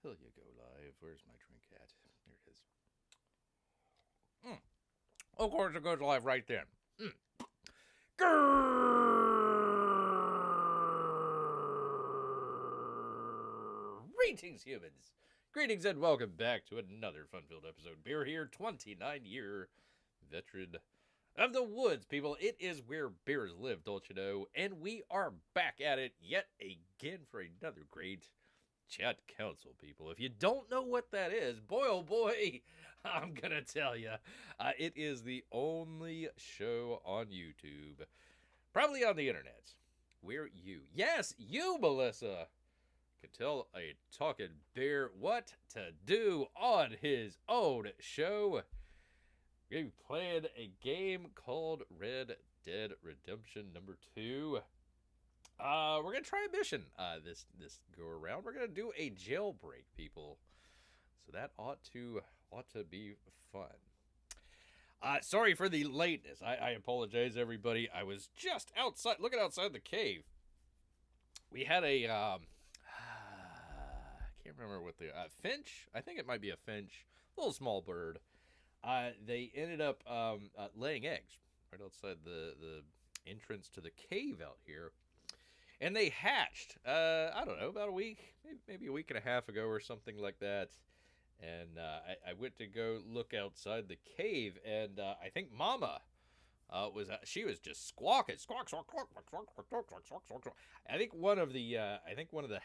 Till you go live. Where's my drink at? There it is. Of course, it goes live right then. Grrrrr! Greetings, humans. Greetings and welcome back to another fun-filled episode. Bear here, 29-year veteran of the woods, people. It is where bears live, don't you know? And we are back at it yet again for another great chat council, people. If you don't know what that is, boy oh boy, I'm gonna tell you. It is the only show on YouTube, probably on the internet, where yes, you, Melissa, can tell a talking bear what to do on his own show. We played a game called Red Dead Redemption number 2. We're gonna try a mission this go around. We're gonna do a jailbreak, people. So that ought to be fun. Sorry for the lateness. I apologize, everybody. I was just outside, looking outside the cave. We had a I can't remember what the finch. I think it might be a finch, a little small bird. They ended up laying eggs right outside the entrance to the cave out here. And they hatched, I don't know, about a week, maybe a week and a half ago or something like that. And I went to go look outside the cave, and I think Mama she was just squawking, squawk, squawk, squawk, squawk, squawk, squawk, squawk, squawk, squawk. I think one of the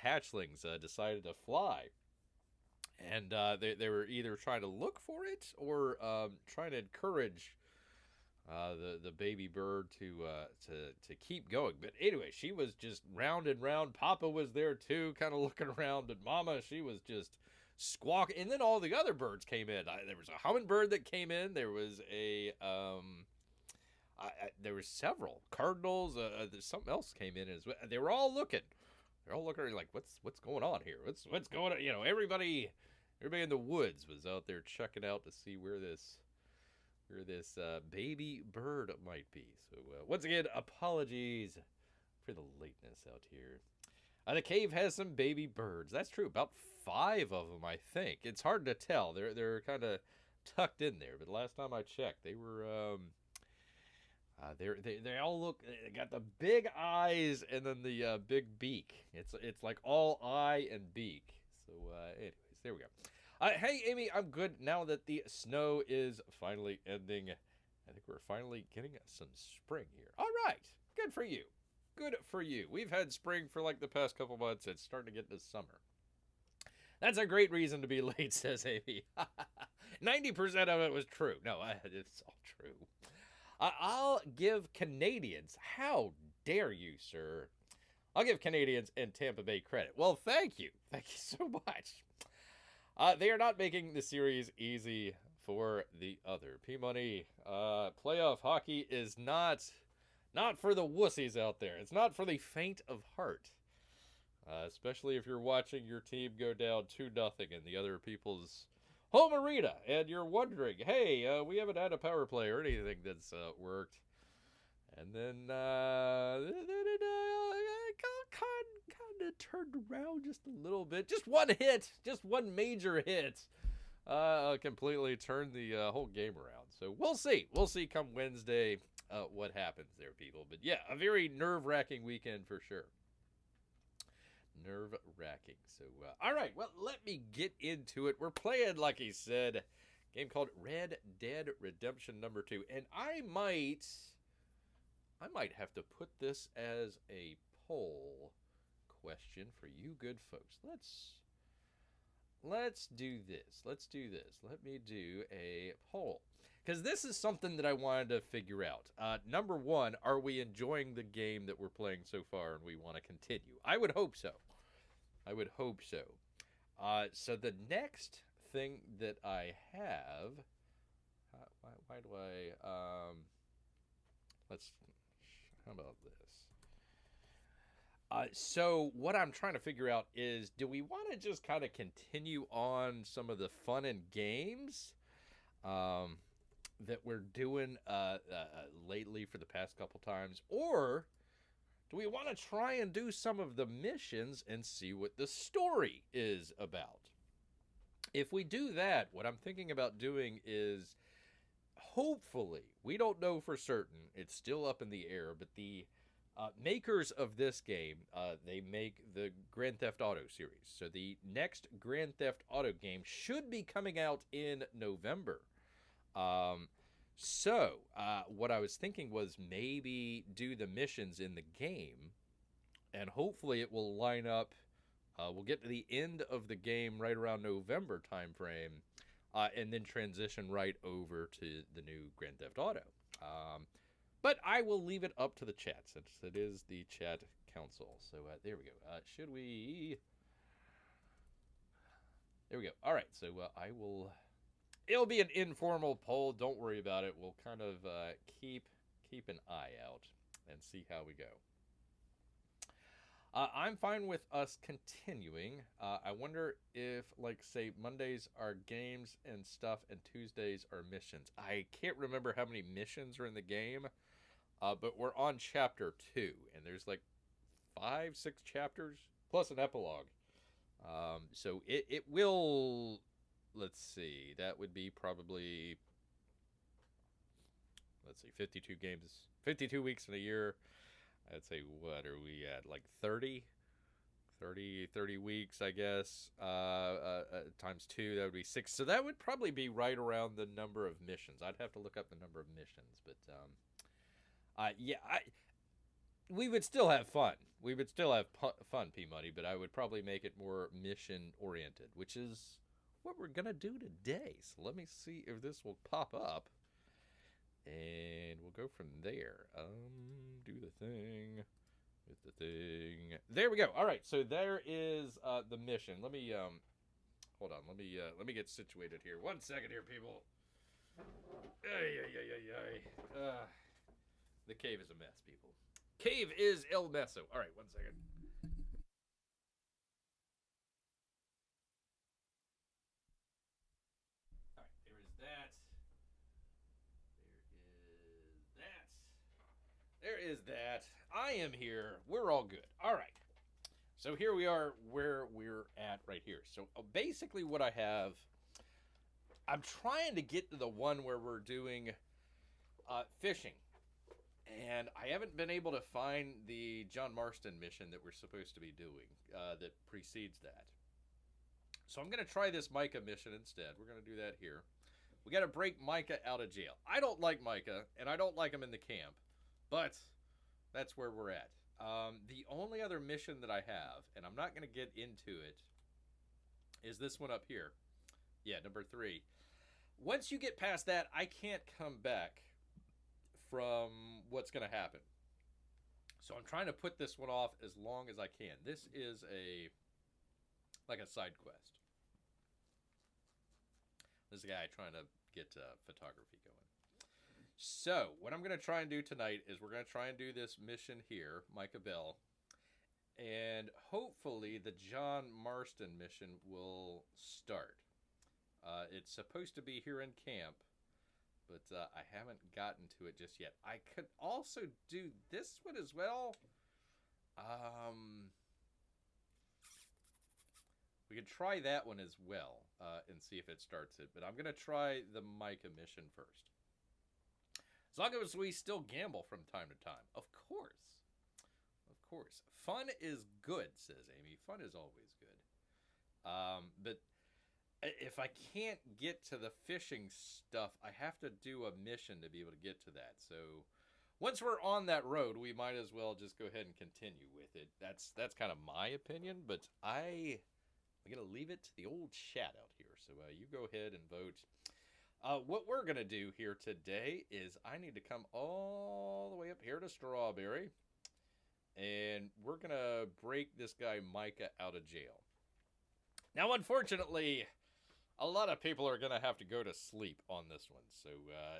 hatchlings decided to fly, and they were either trying to look for it or trying to encourage the baby bird to keep going. But anyway, she was just round and round. Papa was there too, kind of looking around. But Mama, she was just squawking. And then all the other birds came in. There was a hummingbird that came in. There was there were several cardinals. There's something else came in as well. They were all looking. They're all looking like, what's going on here? What's going on? You know, everybody in the woods was out there checking out to see where this baby bird might be. So once again, apologies for the lateness out here. The cave has some baby birds. That's true. About 5 of them, I think. It's hard to tell. They're kind of tucked in there. But last time I checked, they were they all look. They got the big eyes and then the big beak. It's like all eye and beak. So anyways, there we go. Hey, Amy, I'm good now that the snow is finally ending. I think we're finally getting some spring here. All right. Good for you. Good for you. We've had spring for like the past couple months. It's starting to get into summer. That's a great reason to be late, says Amy. 90% of it was true. No, it's all true. I'll give Canadians, how dare you, sir? I'll give Canadians and Tampa Bay credit. Well, thank you. Thank you so much. They are not making the series easy for the other. P-Money, playoff hockey is not for the wussies out there. It's not for the faint of heart. Especially if you're watching your team go down 2-0 in the other people's home arena. And you're wondering, hey, we haven't had a power play or anything that's worked. And then kind of turned around just a little bit. Just one hit. Just one major hit. Completely turned the whole game around. So we'll see. We'll see come Wednesday what happens there, people. But yeah, a very nerve-wracking weekend for sure. Nerve-wracking. So, all right. Well, let me get into it. We're playing, like he said, a game called Red Dead Redemption number 2. And I might have to put this as a poll question for you good folks. Let's do this. Let me do a poll. Because this is something that I wanted to figure out. Number 1, are we enjoying the game that we're playing so far and we want to continue? I would hope so. So the next thing that I have... why do I... how about this? So what I'm trying to figure out is, do we want to just kind of continue on some of the fun and games that we're doing lately for the past couple times, or do we want to try and do some of the missions and see what the story is about? If we do that, what I'm thinking about doing is hopefully, we don't know for certain, it's still up in the air, but the makers of this game, they make the Grand Theft Auto series. So the next Grand Theft Auto game should be coming out in November. Um, what I was thinking was maybe do the missions in the game, and hopefully it will line up. We'll get to the end of the game right around November timeframe, and then transition right over to the new Grand Theft Auto. But I will leave it up to the chat since it is the chat council. So there we go. Should we? There we go. All right. So I will. It'll be an informal poll. Don't worry about it. We'll kind of keep an eye out and see how we go. I'm fine with us continuing. I wonder if, like, say, Mondays are games and stuff and Tuesdays are missions. I can't remember how many missions are in the game, but we're on chapter 2, and there's like 5, 6 chapters, plus an epilogue. So it will, let's see, that would be probably, 52 games, 52 weeks in a year. I'd say, what are we at? Like 30 weeks, I guess. Times 2, that would be 6. So that would probably be right around the number of missions. I'd have to look up the number of missions. But, we would still have fun. We would still have fun, P-Money, but I would probably make it more mission-oriented, which is what we're going to do today. So let me see if this will pop up. And we'll go from there. Do the thing. With the thing. There we go. All right. So there is the mission. Let me hold on. Let me get situated here. 1 second here, people. The cave is a mess, people. Cave is el meso. All right. 1 second. All right. There is that. There is that. I am here. We're all good. All right. So here we are where we're at right here. So basically what I have, I'm trying to get to the one where we're doing fishing. And I haven't been able to find the John Marston mission that we're supposed to be doing that precedes that. So I'm going to try this Micah mission instead. We're going to do that here. We got to break Micah out of jail. I don't like Micah, and I don't like him in the camp. But that's where we're at. The only other mission that I have, and I'm not going to get into it, is this one up here. Yeah, number 3. Once you get past that, I can't come back from what's going to happen. So I'm trying to put this one off as long as I can. This is like a side quest. This is a guy trying to get photography going. So, what I'm going to try and do tonight is we're going to try and do this mission here, Micah Bell, and hopefully the John Marston mission will start. It's supposed to be here in camp, but I haven't gotten to it just yet. I could also do this one as well. We could try that one as well and see if it starts it, but I'm going to try the Micah mission first. As long as we still gamble from time to time. Of course. Of course. Fun is good, says Amy. Fun is always good. But if I can't get to the fishing stuff, I have to do a mission to be able to get to that. So once we're on that road, we might as well just go ahead and continue with it. That's kind of my opinion, but I'm going to leave it to the old chat out here. So you go ahead and vote. What we're going to do here today is I need to come all the way up here to Strawberry, and we're going to break this guy Micah out of jail. Now, unfortunately, a lot of people are going to have to go to sleep on this one, so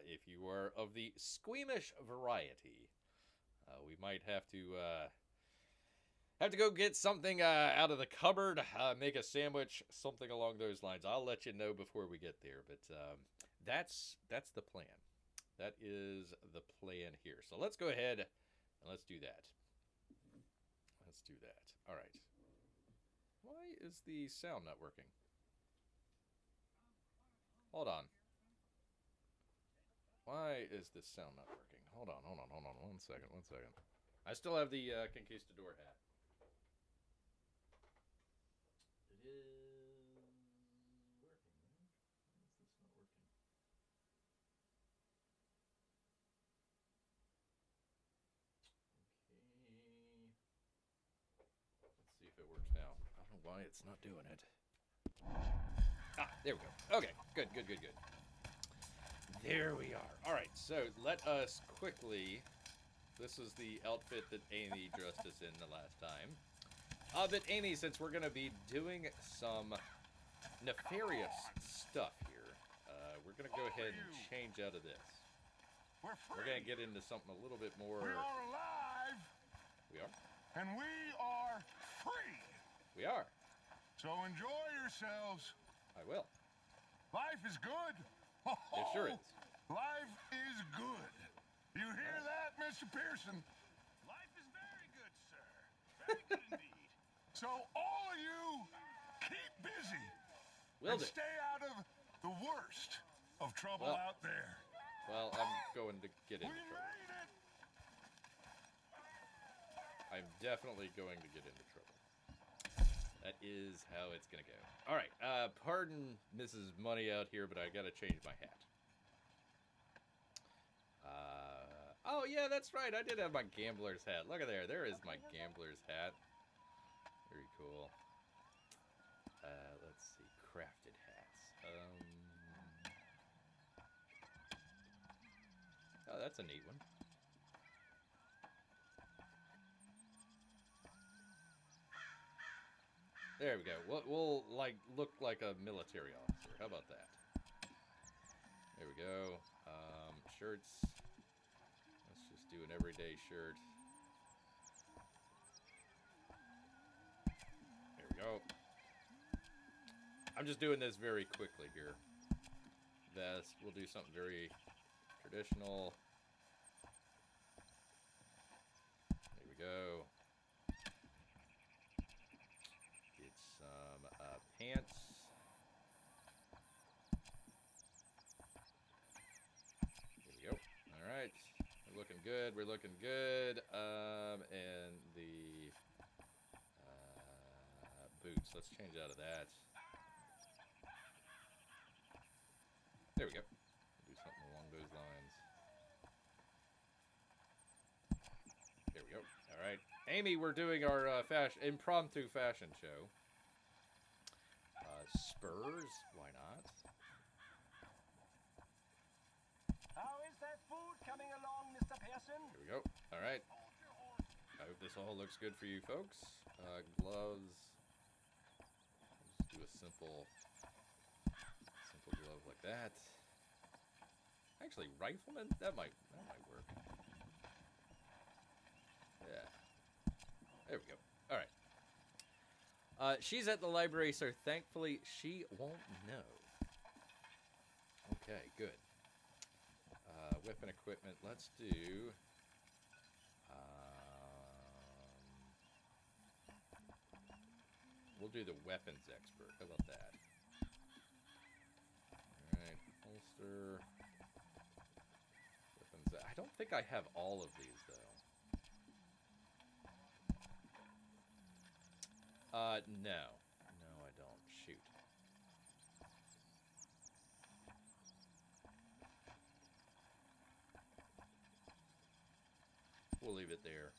if you are of the squeamish variety, we might have to go get something out of the cupboard, make a sandwich, something along those lines. I'll let you know before we get there, but that's the plan. That is the plan here. So let's go ahead and let's do that. Let's do that. All right. Why is the sound not working? is this sound not working? Hold on. 1 second. I still have the conquistador hat. It is working, man. Why is this not working? Okay. Let's see if it works now. I don't know why it's not doing it. Ah, there we go. Okay, good. There we are. All right, so let us quickly... This is the outfit that Amy dressed us in the last time. But Amy, since we're going to be doing some nefarious stuff here, we're going to go ahead and change out of this. We're going to get into something a little bit more... We are alive! We are? And we are free! We are. So enjoy yourselves. I will. Life is good. It sure is. Life is good. You hear that, Mr. Pearson? Life is very good, sir. Very good indeed. So all of you, keep busy. Will and do. stay out of the worst of trouble out there. Well, I'm going to get into We trouble. made it. I'm definitely going to get into trouble. That is how it's going to go. All right. Pardon Mrs. Money out here, but I got to change my hat. Oh, yeah, that's right. I did have my gambler's hat. Look at there. There is my gambler's hat. Very cool. Let's see. Crafted hats. Oh, that's a neat one. There we go. We'll like look like a military officer. How about that? There we go. Shirts. Let's just do an everyday shirt. There we go. I'm just doing this very quickly here. Vest. We'll do something very traditional. There we go. Get some pants. There we go. All right. We're looking good. We're looking good. And the boots. Let's change out of that. There we go. Do something along those lines. There we go. All right. Amy, we're doing our impromptu fashion show. Spurs? Why not? How is that food coming along, Mr. Pearson? Here we go. All right. I hope this all looks good for you folks. Gloves. Let's do a simple glove like that. Actually, rifleman? That might work. Yeah. There we go. All right. She's at the library, so thankfully she won't know. Okay, good. Weapon equipment. Let's do... we'll do the weapons expert. How about that? Alright, holster. Weapons. I don't think I have all of these, though. No. No, I don't. Shoot. We'll leave it there.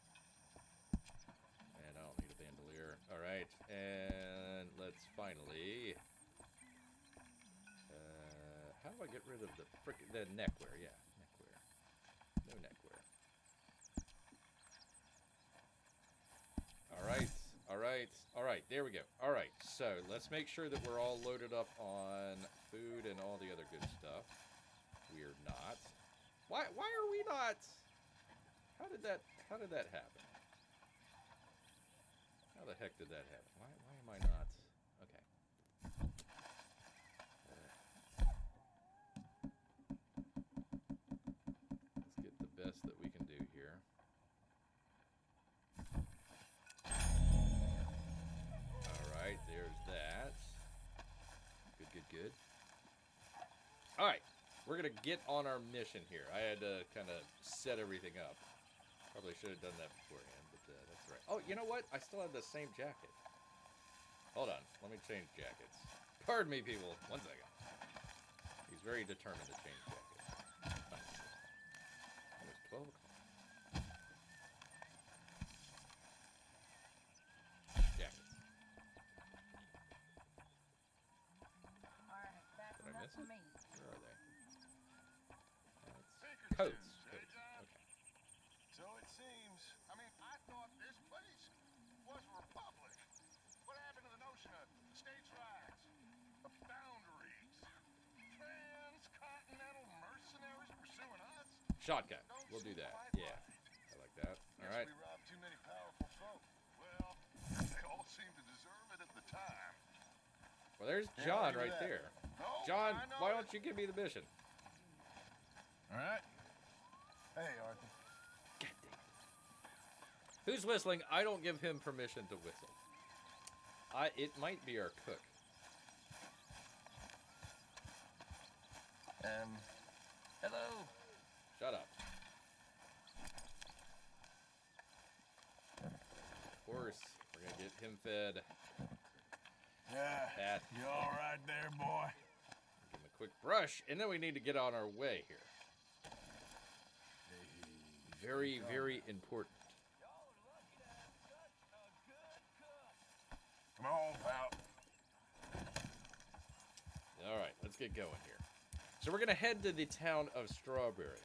And I don't need a bandolier. Alright, and let's finally... how do I get rid of the neckwear? Yeah, neckwear. No neckwear. Alright, alright, alright, there we go. Alright, so let's make sure that we're all loaded up on food and all the other good stuff. We're not. Why are we not? How did that happen? How the heck did that happen? Why am I not? Okay. Let's get the best that we can do here. Alright, there's that. Good. Alright. we're gonna get on our mission here. I had to kind of set everything up. Probably should have done that beforehand, but that's all right. Oh, you know what? I still have the same jacket. Hold on, let me change jackets. Pardon me, people. 1 second. He's very determined to change jackets. It was 12 o'clock. Jackets. Alright, that's Did I enough miss for it? me. Where are they? Pinkertons, Coats. eh, Coats. John? Okay. So it seems. I mean, I thought this place was a republic. What happened to the notion of states' rights, of boundaries, transcontinental mercenaries pursuing us? Shotgun. Don't We'll do seem that. quite Yeah. right. I like that. All Guess right. we robbed too many powerful folk. Well, they all seemed to deserve it at the time. Well, there's Yeah, John do right that. there. No, John, I know why it. don't you give me the mission? All right. Hey, Arthur. God dang it. Who's whistling? I don't give him permission to whistle. It might be our cook. Hello. Shut up. Horse. We're gonna get him fed. Yeah. Pat. You all right there, boy? Give him a quick brush, and then we need to get on our way here. Very, very important. Come on, pal. All right, let's get going here. So we're gonna head to the town of Strawberry,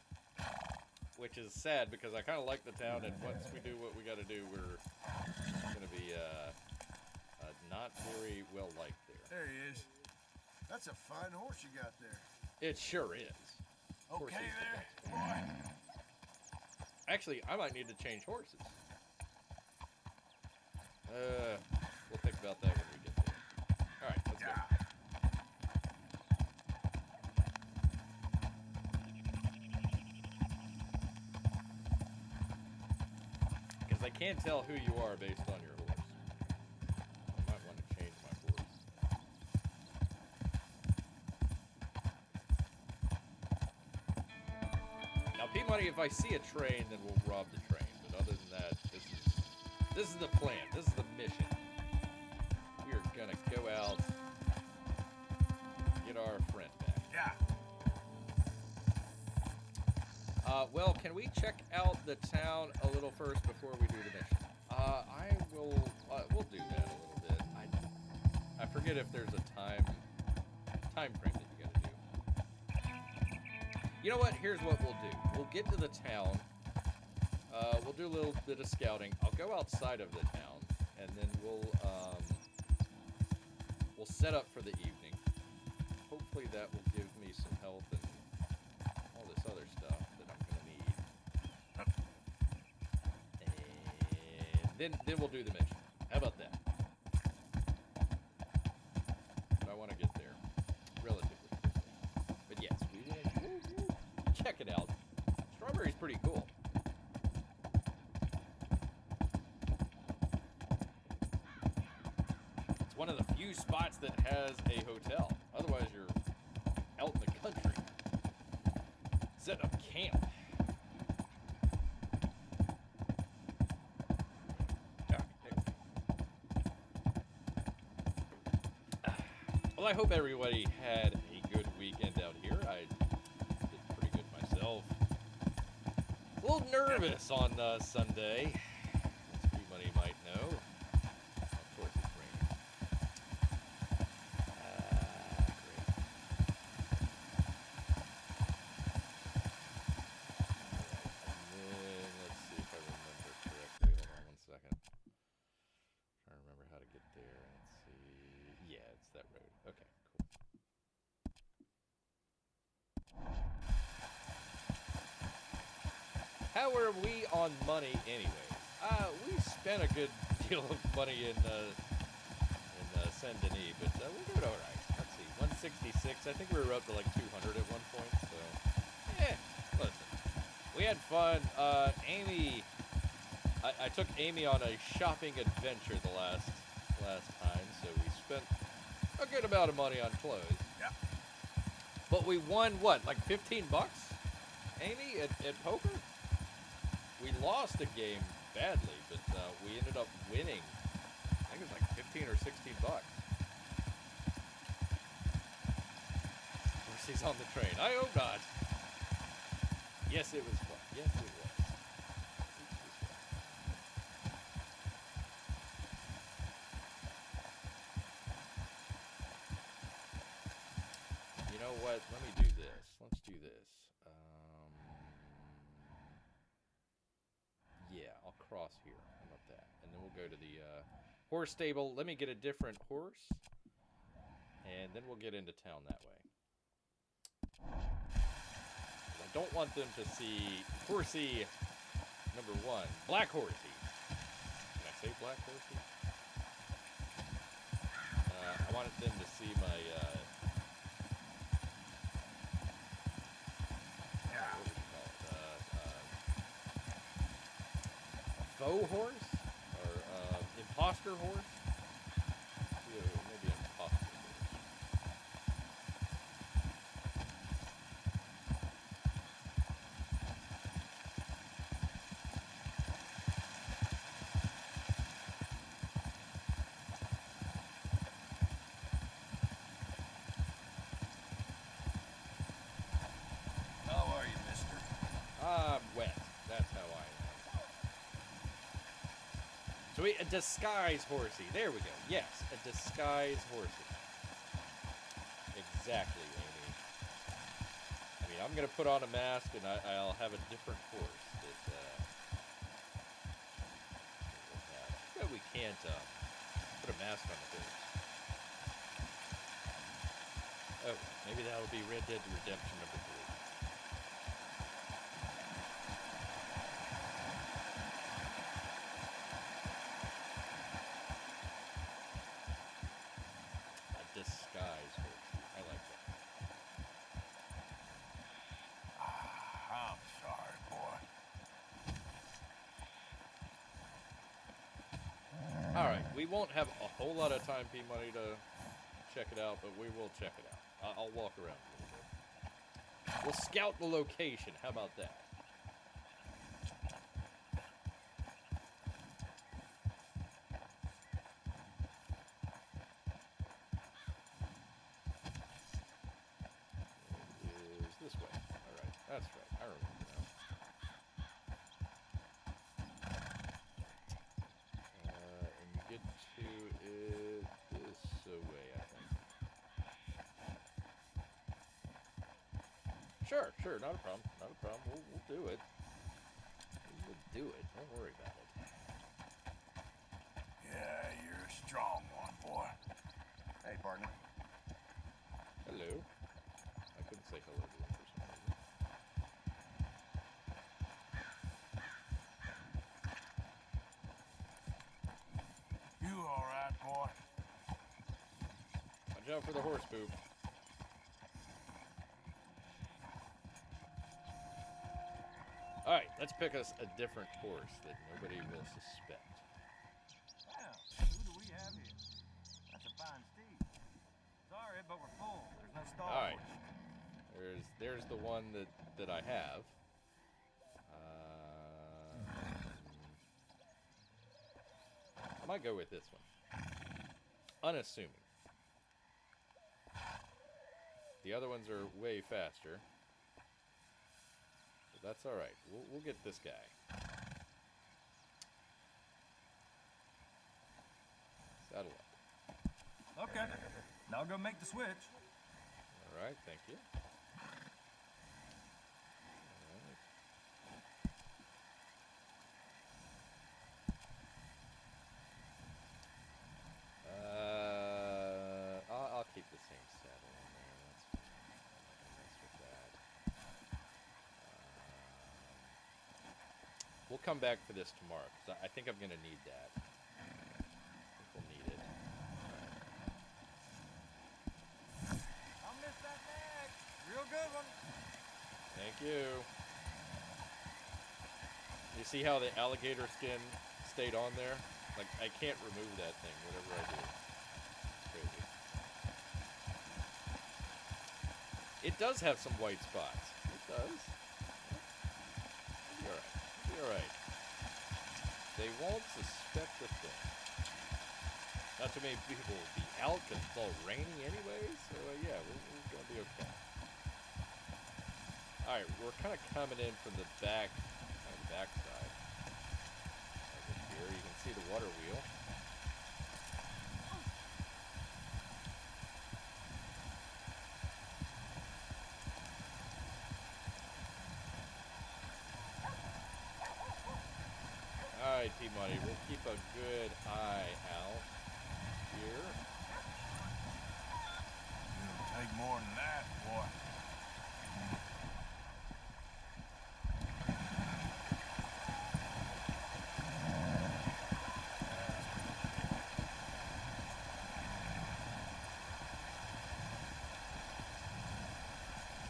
which is sad because I kind of like the town, and once we do what we got to do, we're gonna be not very well liked there. There he is. That's a fine horse you got there. It sure is. Horse Okay is the there, best. boy. Actually, I might need to change horses. We'll think about that when we get there. All right, let's go. Because I can't tell who you are based on your horse. I might want to change my horse. Now, P-Money, if I see a train, then we'll rob the train. But other than that, this is the plan. This is the mission. We are gonna go out, get our friend back. Yeah. Well, can we check out the town a little first before we do the mission? We'll do that a little bit. I forget if there's a time frame that you gotta do. You know what? We'll do. We'll get to the town. We'll do a little bit of scouting. I'll go outside of the town, and then we'll set up for the evening. Hopefully that will give me some health and all this other stuff that I'm gonna need. And then we'll do the mission. How about that? But I want to get there relatively quickly. But yes, we'll check it out. Strawberry's pretty cool. It's one of the few spots that has a hotel. Otherwise, you're out in the country, setting up camp. Well, I hope everybody had a good weekend out here. I did pretty good myself. A little nervous on Sunday, as everybody might know. Of course, it's raining. Great. And then, let's see if I remember correctly. Hold on 1 second. Trying to remember how to get there. Let's see. Yeah, it's that road. Okay, cool. How are we on money anyways? We spent a good deal of money in Saint Denis, but we're doing all right. Let's see, 166. I think we were up to like 200 at one point. So, listen, we had fun. Amy, I took Amy on a shopping adventure the last time, so we spent a good amount of money on clothes. Yeah. But we won, what, like 15 bucks, Amy, at poker? We lost a game badly, but we ended up winning. I think it was like 15 or 16 bucks. He's on the train. I hope not. Yes, it was fun. Yes, it was. You know what? Let me do this. Let's do this. Yeah, I'll cross here. How about that? And then we'll go to the horse stable. Let me get a different horse. And then we'll get into town that way. I don't want them to see horsey number 1. Black horsey. Can I say black horsey? I wanted them to see my what would you call it? Faux horse? Or imposter horse? Yeah, maybe imposter horse. Wet. That's how I am. So a disguise horsey. There we go. Yes, a disguise horsey. Exactly, Amy. I mean, I'm going to put on a mask and I'll have a different horse. But we can't put a mask on the horse. Oh, maybe that'll be Red Dead Redemption number 3. Disguise horsey. I like that. I'm sorry, boy. Alright, we won't have a whole lot of time, P-Money, to check it out, but we will check it out. I'll walk around a little bit. We'll scout the location. How about that? This way. Alright, that's right. I remember now. And you get to it this way, I think. Sure, not a problem. Not a problem. We'll do it. We'll do it. Don't worry about it. Yeah, you're a strong one, boy. Hey, partner. Hello. I couldn't say hello to him for some reason. You all right, boy? Watch out for the horse poop. Alright, let's pick us a different horse that nobody will suspect. Well, who do we have here? That's a fine steed. Sorry, but we're full. There's no stall. Alright. There's the one that I have. I might go with this one. Unassuming. The other ones are way faster. But that's alright. We'll get this guy. Saddle up. Okay. Now I'll go make the switch. Alright, thank you. I'll keep the same saddle on there. That's fine. I'm not gonna mess with that. We'll come back for this tomorrow because I think I'm gonna need that. I think we'll need it. I'll miss that bag. Real good one. Thank you. You see how the alligator skin stayed on there? Like, I can't remove that thing, whatever I do. It's crazy. It does have some white spots. It does. Be alright. Be alright. They won't suspect a thing. Not too many people will be out because it's all rainy anyway, so yeah, we're gonna be okay. Alright, we're kind of coming in from the back, the back side. Over here, you can see the water wheel. Alright, T-Money, we'll keep a good eye out here. It'll take more than that, boy.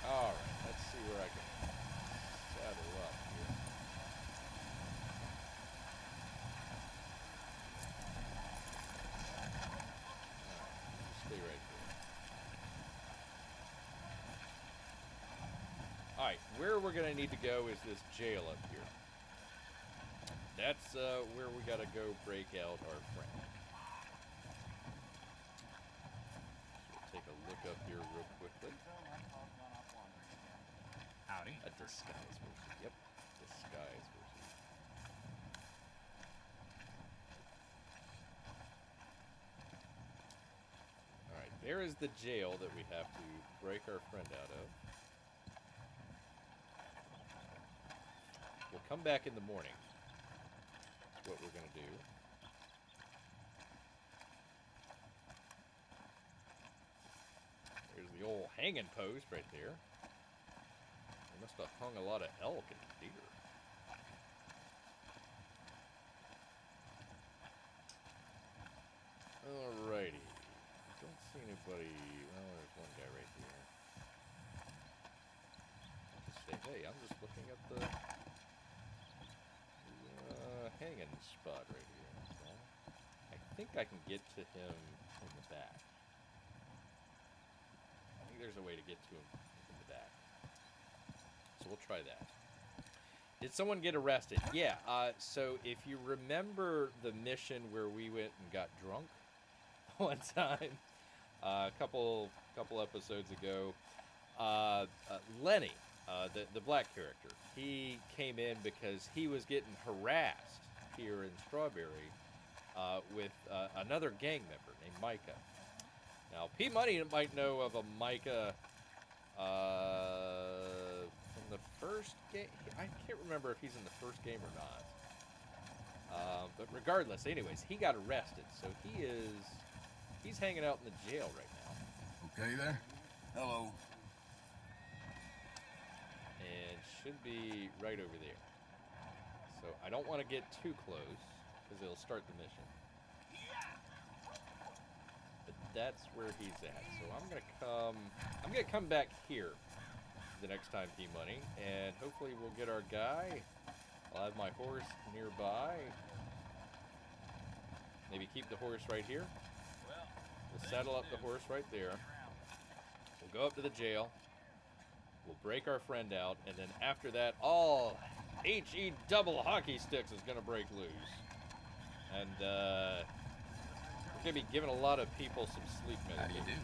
Alright, let's see where I can saddle up here. Alright, stay right here. Alright, where we're gonna need to go is this jail up here. That's where we gotta go break out our friend. So we'll take a look up here real quickly. Howdy. A disguise version. Yep. Disguise version. Alright, there is the jail that we have to break our friend out of. We'll come back in the morning. That's what we're going to do. There's the old hanging post right there. They must have hung a lot of elk and deer. Alrighty. Don't see anybody. Well, there's one guy right here. I'll just say, hey, I'm just looking at the hanging spot right here. So I think I can get to him in the back. I think there's a way to get to him in the back. So we'll try that. Did someone get arrested? Yeah, so if you remember the mission where we went and got drunk one time, a couple episodes ago, Lenny, the black character, he came in because he was getting harassed here in Strawberry with another gang member named Micah. Now, P Money might know of a Micah from the first game. I can't remember if he's in the first game or not. But regardless, anyways, he got arrested, so he's hanging out in the jail right now. Okay there? Hello. And should be right over there. So I don't want to get too close because it'll start the mission. But that's where he's at. So I'm gonna come back here the next time, P Money, and hopefully we'll get our guy. I'll have my horse nearby. Maybe keep the horse right here. We'll saddle up the horse right there. We'll go up to the jail. We'll break our friend out, and then after that, all HE double hockey sticks is going to break loose. And we're going to be giving a lot of people some sleep How do you medication.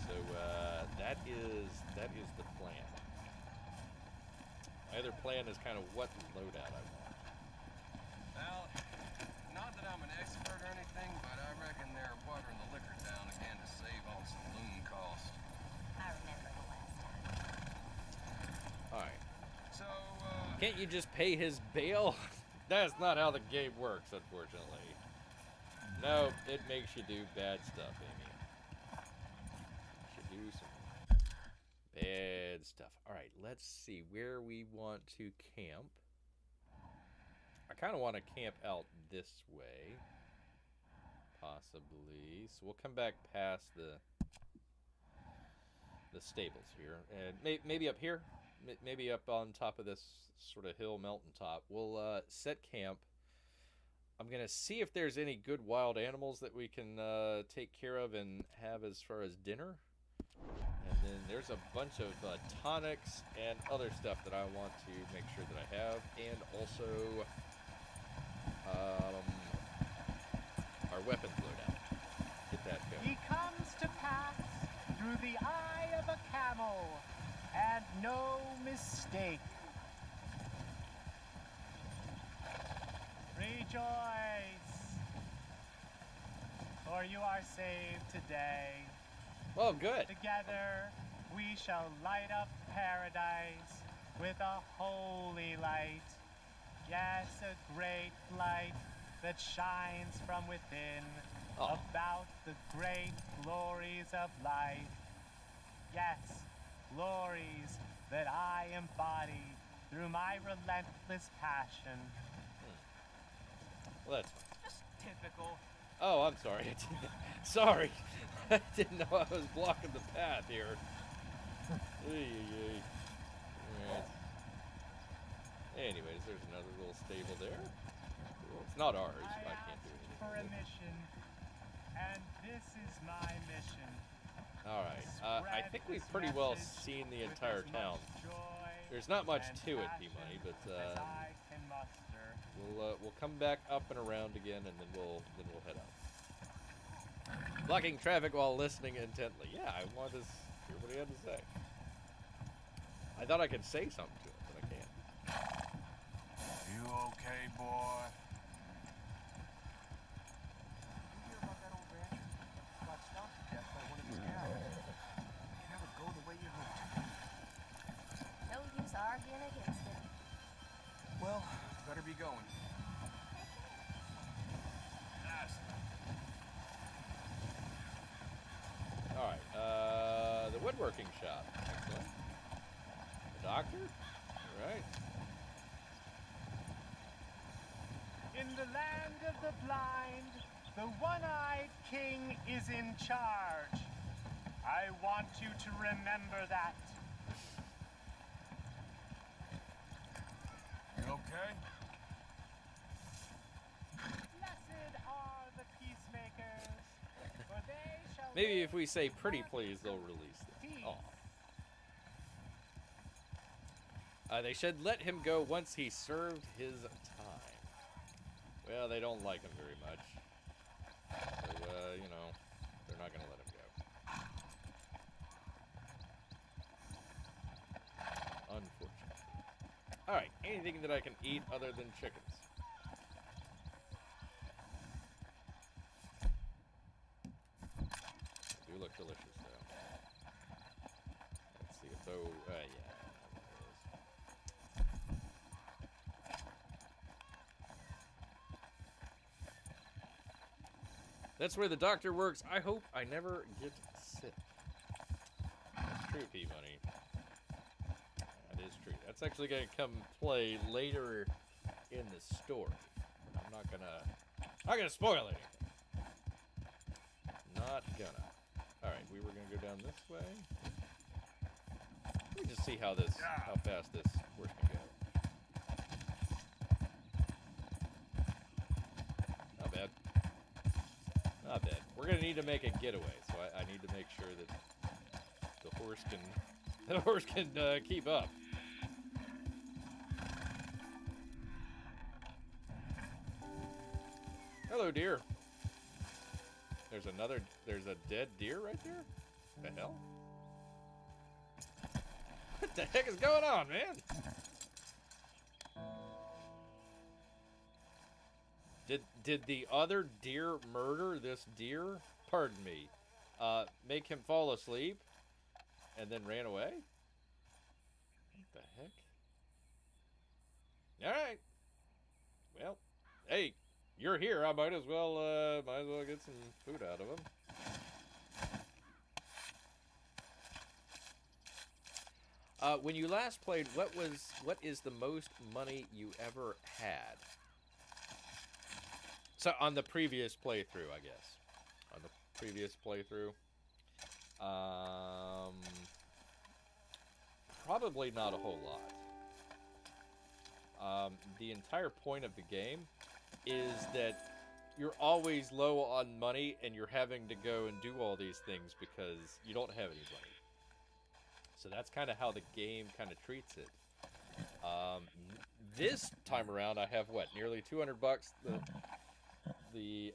do? So that is the plan. My other plan is kind of what loadout I want. Well, not that I'm an expert or anything, but I reckon they're watering the liquor down again to save on saloon costs. I remember the last time. All right. So, Can't you just pay his bail? That's not how the game works, unfortunately. No, it makes you do bad stuff, Amy. You should do some bad stuff. All right, let's see where we want to camp. I kind of want to camp out this way, possibly. So we'll come back past the stables here, and maybe up here, maybe up on top of this sort of hill mountain top. We'll set camp. I'm gonna see if there's any good wild animals that we can take care of and have as far as dinner, and then there's a bunch of tonics and other stuff that I want to make sure that I have, and also our weapons loadout. Get that going. He comes to pass through the eye of a camel, and no mistake. Rejoice, for you are saved today. Well, good. Together we shall light up paradise with a holy light. Yes, a great light that shines from within about the great glories of life. Yes, glories that I embody through my relentless passion. Well, that's fine. Just typical. Oh, I'm sorry. Sorry. I didn't know I was blocking the path here. Alright. Anyways, there's another little stable there. Cool. It's not ours. I can't do anything for a with it. mission, and this is my mission. Alright. I think we've pretty well seen the entire town. There's not much to it, P-Money, but we'll come back up and around again, and then we'll head out. Blocking traffic while listening intently. Yeah, I wanted to hear what he had to say. I thought I could say something to him, but I can't. You okay, boy? You hear about that old rancher? Got stomped to death by one of his cows. You never go the way you hoped to. No use arguing against it. Well, better be going. Alright, the woodworking shop. Excellent. The doctor? Alright. In the land of the blind, the one-eyed king is in charge. I want you to remember that. You okay? Blessed are the peacemakers, for they shall Maybe live if we say pretty in please, they'll release them. peace. Aw. They should let him go once he served his time. Well, they don't like him very much. So, you know, they're not going to let him go. Unfortunately. Alright, anything that I can eat other than chickens. They do look delicious, though. Let's see if though, yeah. That's where the doctor works. I hope I never get sick. That's true, P-Money. That is true. That's actually going to come play later in the story. I'm not gonna spoil anything. Not gonna. Alright, we were gonna go down this way. Let me just see how fast this horse can go. Not bad. Not bad. We're gonna need to make a getaway, so I need to make sure that the horse can keep up. Hello, deer. There's a dead deer right there? The hell? What the heck is going on, man? Did the other deer murder this deer? Pardon me. Make him fall asleep and then ran away? What the heck? Alright. Well, hey, you're here. I might as well get some food out of him. When you last played, what is the most money you ever had? So on the previous playthrough, I guess. On the previous playthrough. Probably not a whole lot. The entire point of the game is that you're always low on money and you're having to go and do all these things because you don't have any money. So that's kind of how the game kind of treats it. This time around, I have what, nearly 200 bucks. The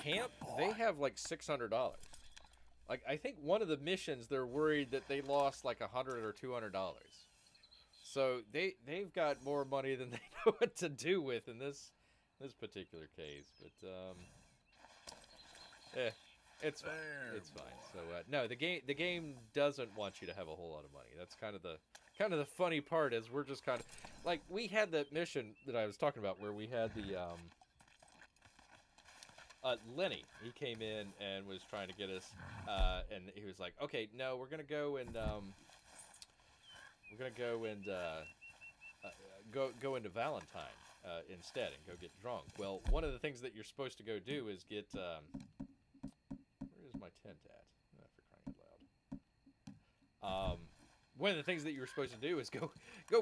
camp, they have like $600. Like, I think one of the missions, they're worried that they lost like $100 or $200. So they've got more money than they know what to do with in this particular case. But it's fine. It's fine. So no, the game doesn't want you to have a whole lot of money. That's kind of the funny part, is we're just kind of like, we had that mission that I was talking about where we had the Lenny. He came in and was trying to get us, and he was like, "Okay, no, we're gonna go and go into Valentine instead and go get drunk." Well, one of the things that you're supposed to go do is get where is my tent at? Oh, for crying out loud. One of the things that you were supposed to do is go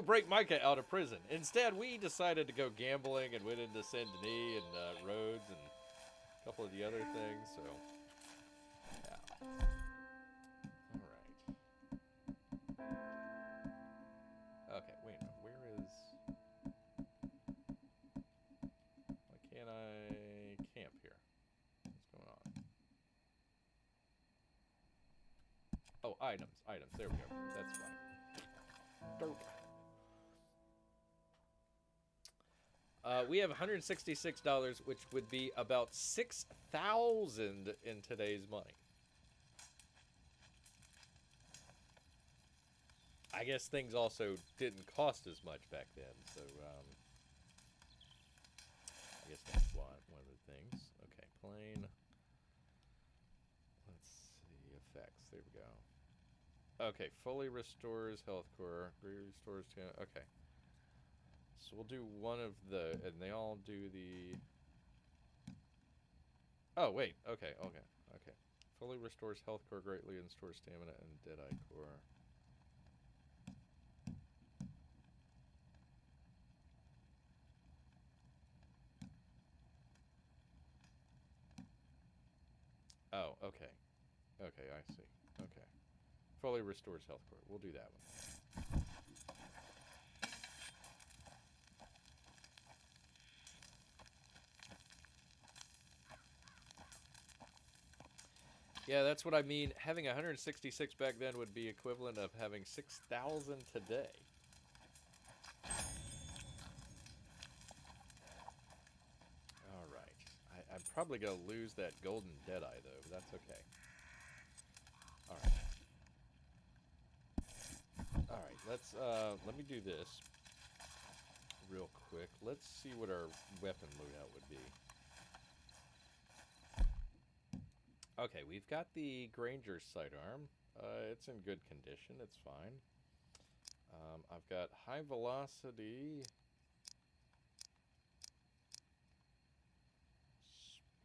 break Micah out of prison. Instead, we decided to go gambling and went into Saint Denis and Rhodes and a couple of the other things. So, yeah. All right. Okay, wait a minute. Where is? Why can't I camp here? What's going on? Oh, items. There we go. That's fine. We have $166, which would be about $6,000 in today's money. I guess things also didn't cost as much back then, so I guess that's one of the things. Okay, plane. Let's see, effects. There we go. Okay, fully restores health core. Restores. Okay. So we'll do one of the, and they all do the. Oh wait. Okay. Fully restores health core greatly and stores stamina and Deadeye core. Oh, okay. Okay, I see. Okay. Fully restores health core. We'll do that one. Yeah, that's what I mean. Having 166 back then would be equivalent of having 6,000 today. All right. I'm probably going to lose that golden Deadeye, though, but that's okay. All right. All right, let me do this real quick. Let's see what our weapon loadout would be. Okay, we've got the Granger's sidearm. It's in good condition. It's fine. I've got high velocity.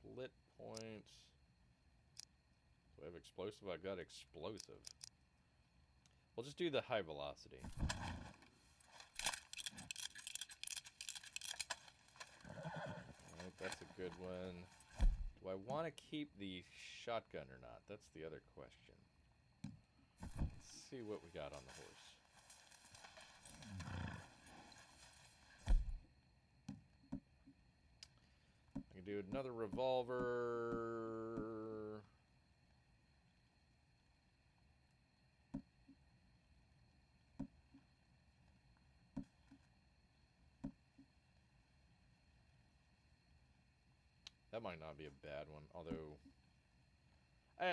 Split point. Do I have explosive? I've got explosive. We'll just do the high velocity. Alright, that's a good one. Do I want to keep the shotgun or not? That's the other question. Let's see what we got on the horse. I can do another revolver. That might not be a bad one, although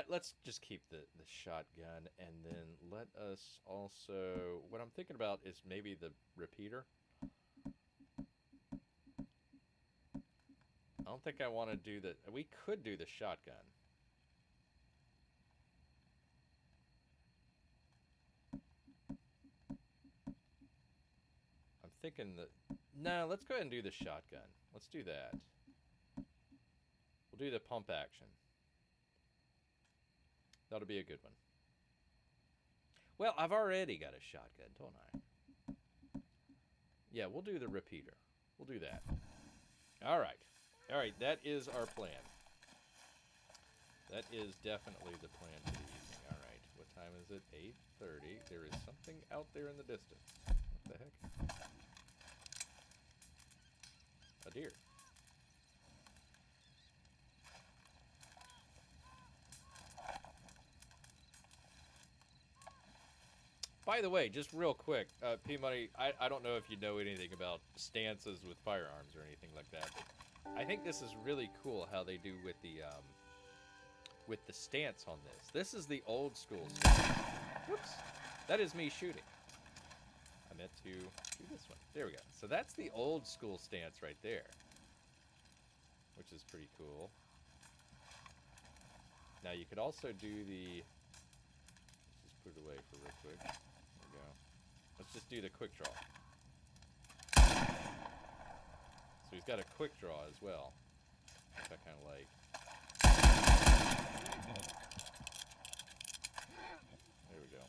let's just keep the shotgun, and then let us also, what I'm thinking about is maybe the repeater. I don't think I want to do the, we could do the shotgun. I'm thinking that, no, let's go ahead and do the shotgun. Let's do that. We'll do the pump action. That'll be a good one. Well, I've already got a shotgun, don't I? Yeah, we'll do the repeater. We'll do that. All right. All right, that is our plan. That is definitely the plan for the evening. All right. What time is it? 8:30. There is something out there in the distance. What the heck? A deer. By the way, just real quick, P-Money, I don't know if you know anything about stances with firearms or anything like that, but I think this is really cool how they do with the stance on this. This is the old school stance. Whoops. That is me shooting. I meant to do this one. There we go. So that's the old school stance right there, which is pretty cool. Now you could also do the... Let's just put it away for real quick. There we go. Let's just do the quick draw. So he's got a quick draw as well, which I kind of like. There we go.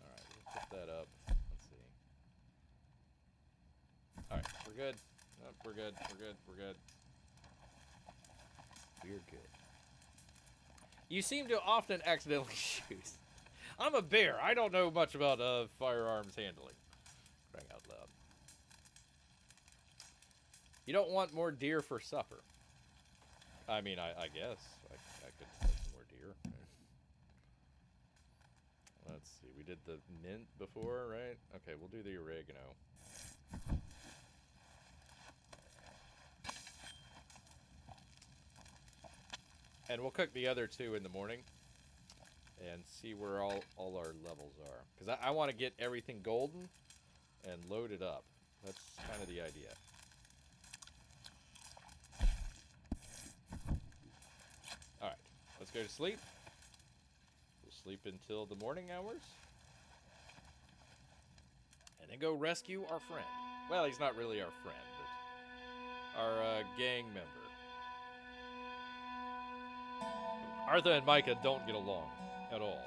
Alright, we'll put that up. Let's see. Alright, we're good. Nope, we're good. We're good. We're good. We're good. You seem to often accidentally shoot. I'm a bear. I don't know much about firearms handling. Crying out loud. You don't want more deer for supper. I mean, I guess. I could have some more deer. Let's see. We did the mint before, right? Okay, we'll do the oregano. And we'll cook the other two in the morning and see where all our levels are. Because I want to get everything golden and load it up. That's kind of the idea. Alright, let's go to sleep. We'll sleep until the morning hours. And then go rescue our friend. Well, he's not really our friend, but our gang member. Arthur and Micah don't get along at all.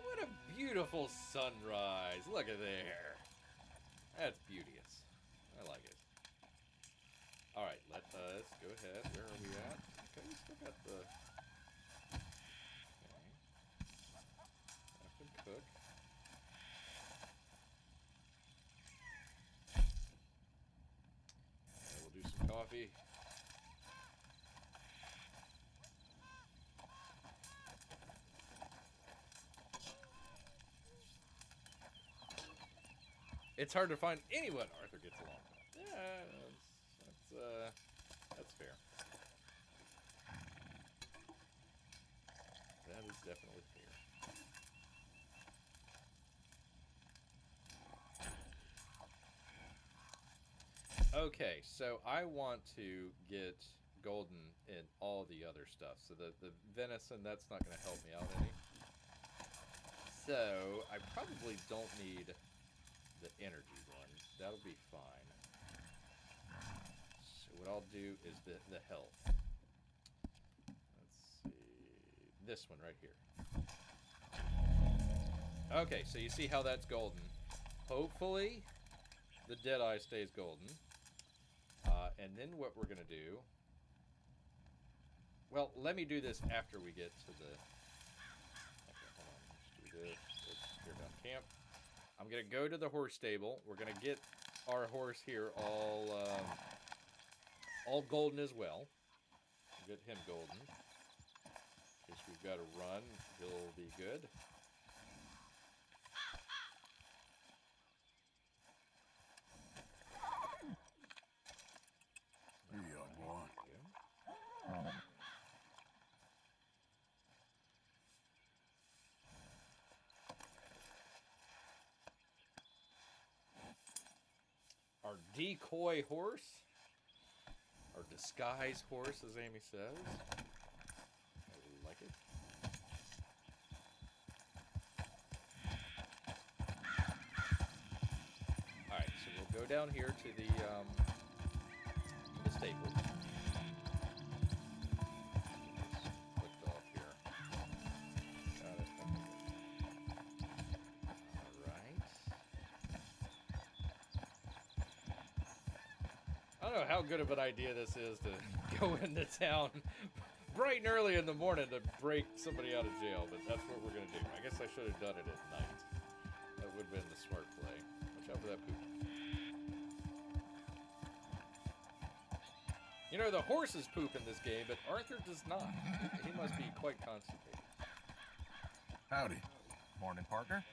What a beautiful sunrise. Look at there. That's beauteous. I like it. Alright, let us go ahead. Where are we at? Okay, we still got the... Okay. Have to cook. Okay, we'll do some coffee. It's hard to find anyone Arthur gets along with. Yeah, that's fair. That is definitely fair. Okay, so I want to get golden in all the other stuff. So the venison, that's not going to help me out any. So I probably don't need the energy one. That'll be fine. So what I'll do is the health. Let's see. This one right here. Okay, so you see how that's golden. Hopefully the Deadeye stays golden. And then what we're going to do... Well, let me do this after we get to the... Okay, hold on. Let's do this. Let's clear down camp. I'm going to go to the horse stable. We're going to get our horse here all golden as well. Get him golden. In case we've got to run, he'll be good. Yeah, boy. Our decoy horse. Our disguise horse, as Amy says. I like it. Alright, so we'll go down here to the stable. Clicked off here. Got it. Okay. Alright. I don't know how good of an idea this is to go into town bright and early in the morning to break somebody out of jail, but that's what we're gonna do. I guess I should have done it at night. That would have been the smart play. Watch out for that poop. You know, the horses poop in this game, but Arthur does not. He must be quite constipated. Howdy. Morning, partner.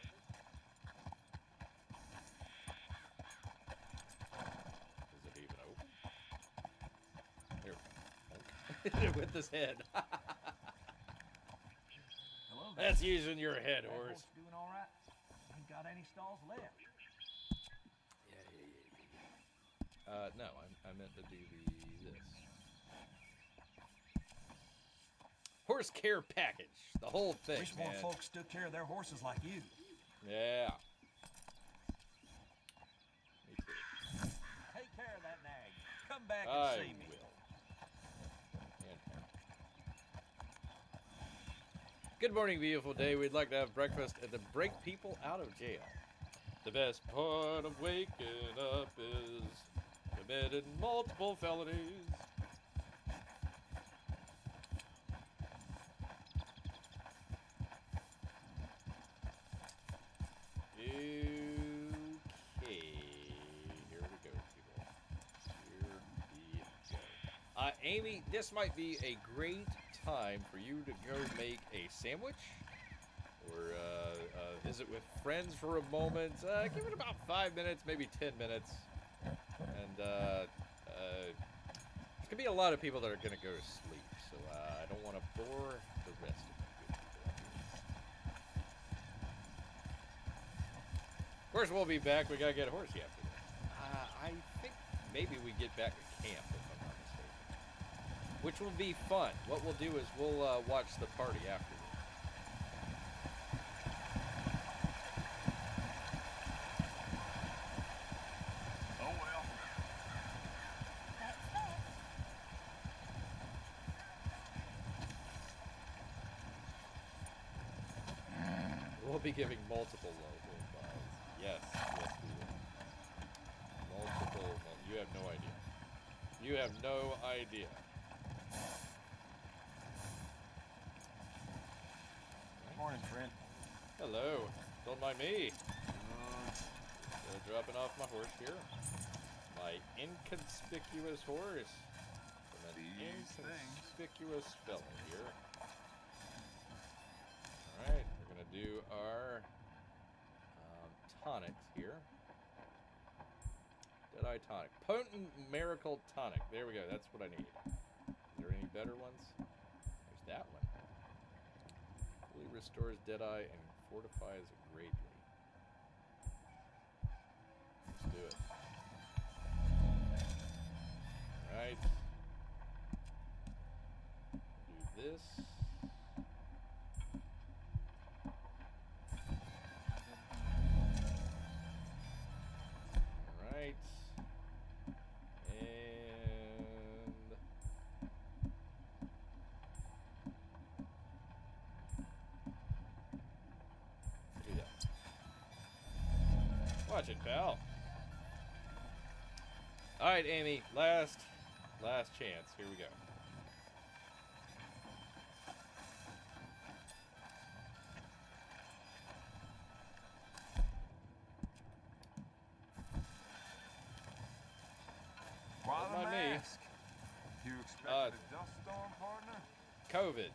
Is it even open? There we go. Hit it with his head. Hello there. That's using your head, That horse. doing all right? Ain't got any stalls left. Yeah. No, I meant to do this. Horse care package. The whole thing, Wish more man. folks took care of their horses like you. Yeah. Me too. Take care of that nag. Come back and I see me. will. And good morning, beautiful day. We'd like to have breakfast and to break people out of jail. The best part of waking up is committed multiple felonies. Okay, here we go, people. Here we go. Amy, this might be a great time for you to go make a sandwich or visit with friends for a moment. Give it about 5 minutes, maybe 10 minutes. And there's going to be a lot of people that are going to go to sleep, so I don't want to bore the rest of you. Of course, we'll be back. We gotta get a horsey after this. I think maybe we get back to camp, if I'm not mistaken. Which will be fun. What we'll do is we'll watch the party afterwards. Oh well. That's that. We'll be giving multiple local buys. Yes, yes we will. You have no idea. You have no idea. Morning, friend. Hello. Don't mind me. Dropping off my horse here. My inconspicuous horse. From an inconspicuous fella here. Alright, we're going to do our tonics here. Deadeye tonic. Potent miracle tonic. There we go. That's what I need. Is there any better ones? There's that one. Fully restores Deadeye and fortifies greatly. Let's do it. Alright. Do this. Alright. And do that. Watch it, pal. Alright, Amy, last chance. Here we go. Why Not the me. mask? You expected a dust storm, partner? COVID.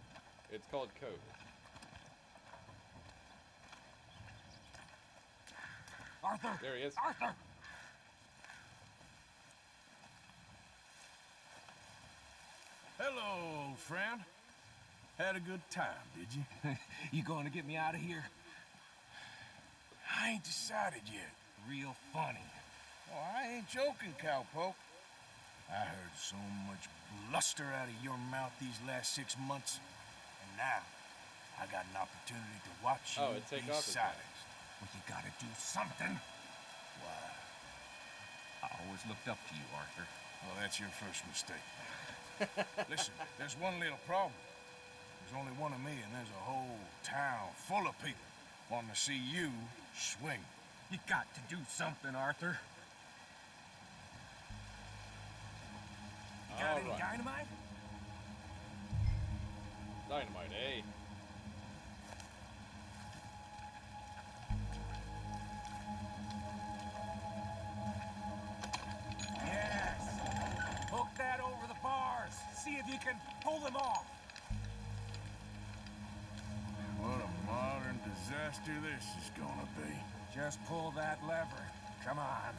It's called COVID. Arthur! There he is. Arthur! Hello, old friend. Had a good time, did you? You going to get me out of here? I ain't decided yet. Real funny. Oh, I ain't joking, cowpoke. I heard so much bluster out of your mouth these last 6 months, and now I got an opportunity to watch you it'd take be off his mouth. silenced. Well, you gotta do something. Why? I always looked up to you, Arthur. Well, that's your first mistake. Listen, there's one little problem. There's only one of me, and there's a whole town full of people wanting to see you swing. You got to do something, Arthur. Got any Alright. dynamite? Dynamite, eh? Yes. Hook that over the bars. See if you can pull them off. What a modern disaster this is gonna be. Just pull that lever. Come on.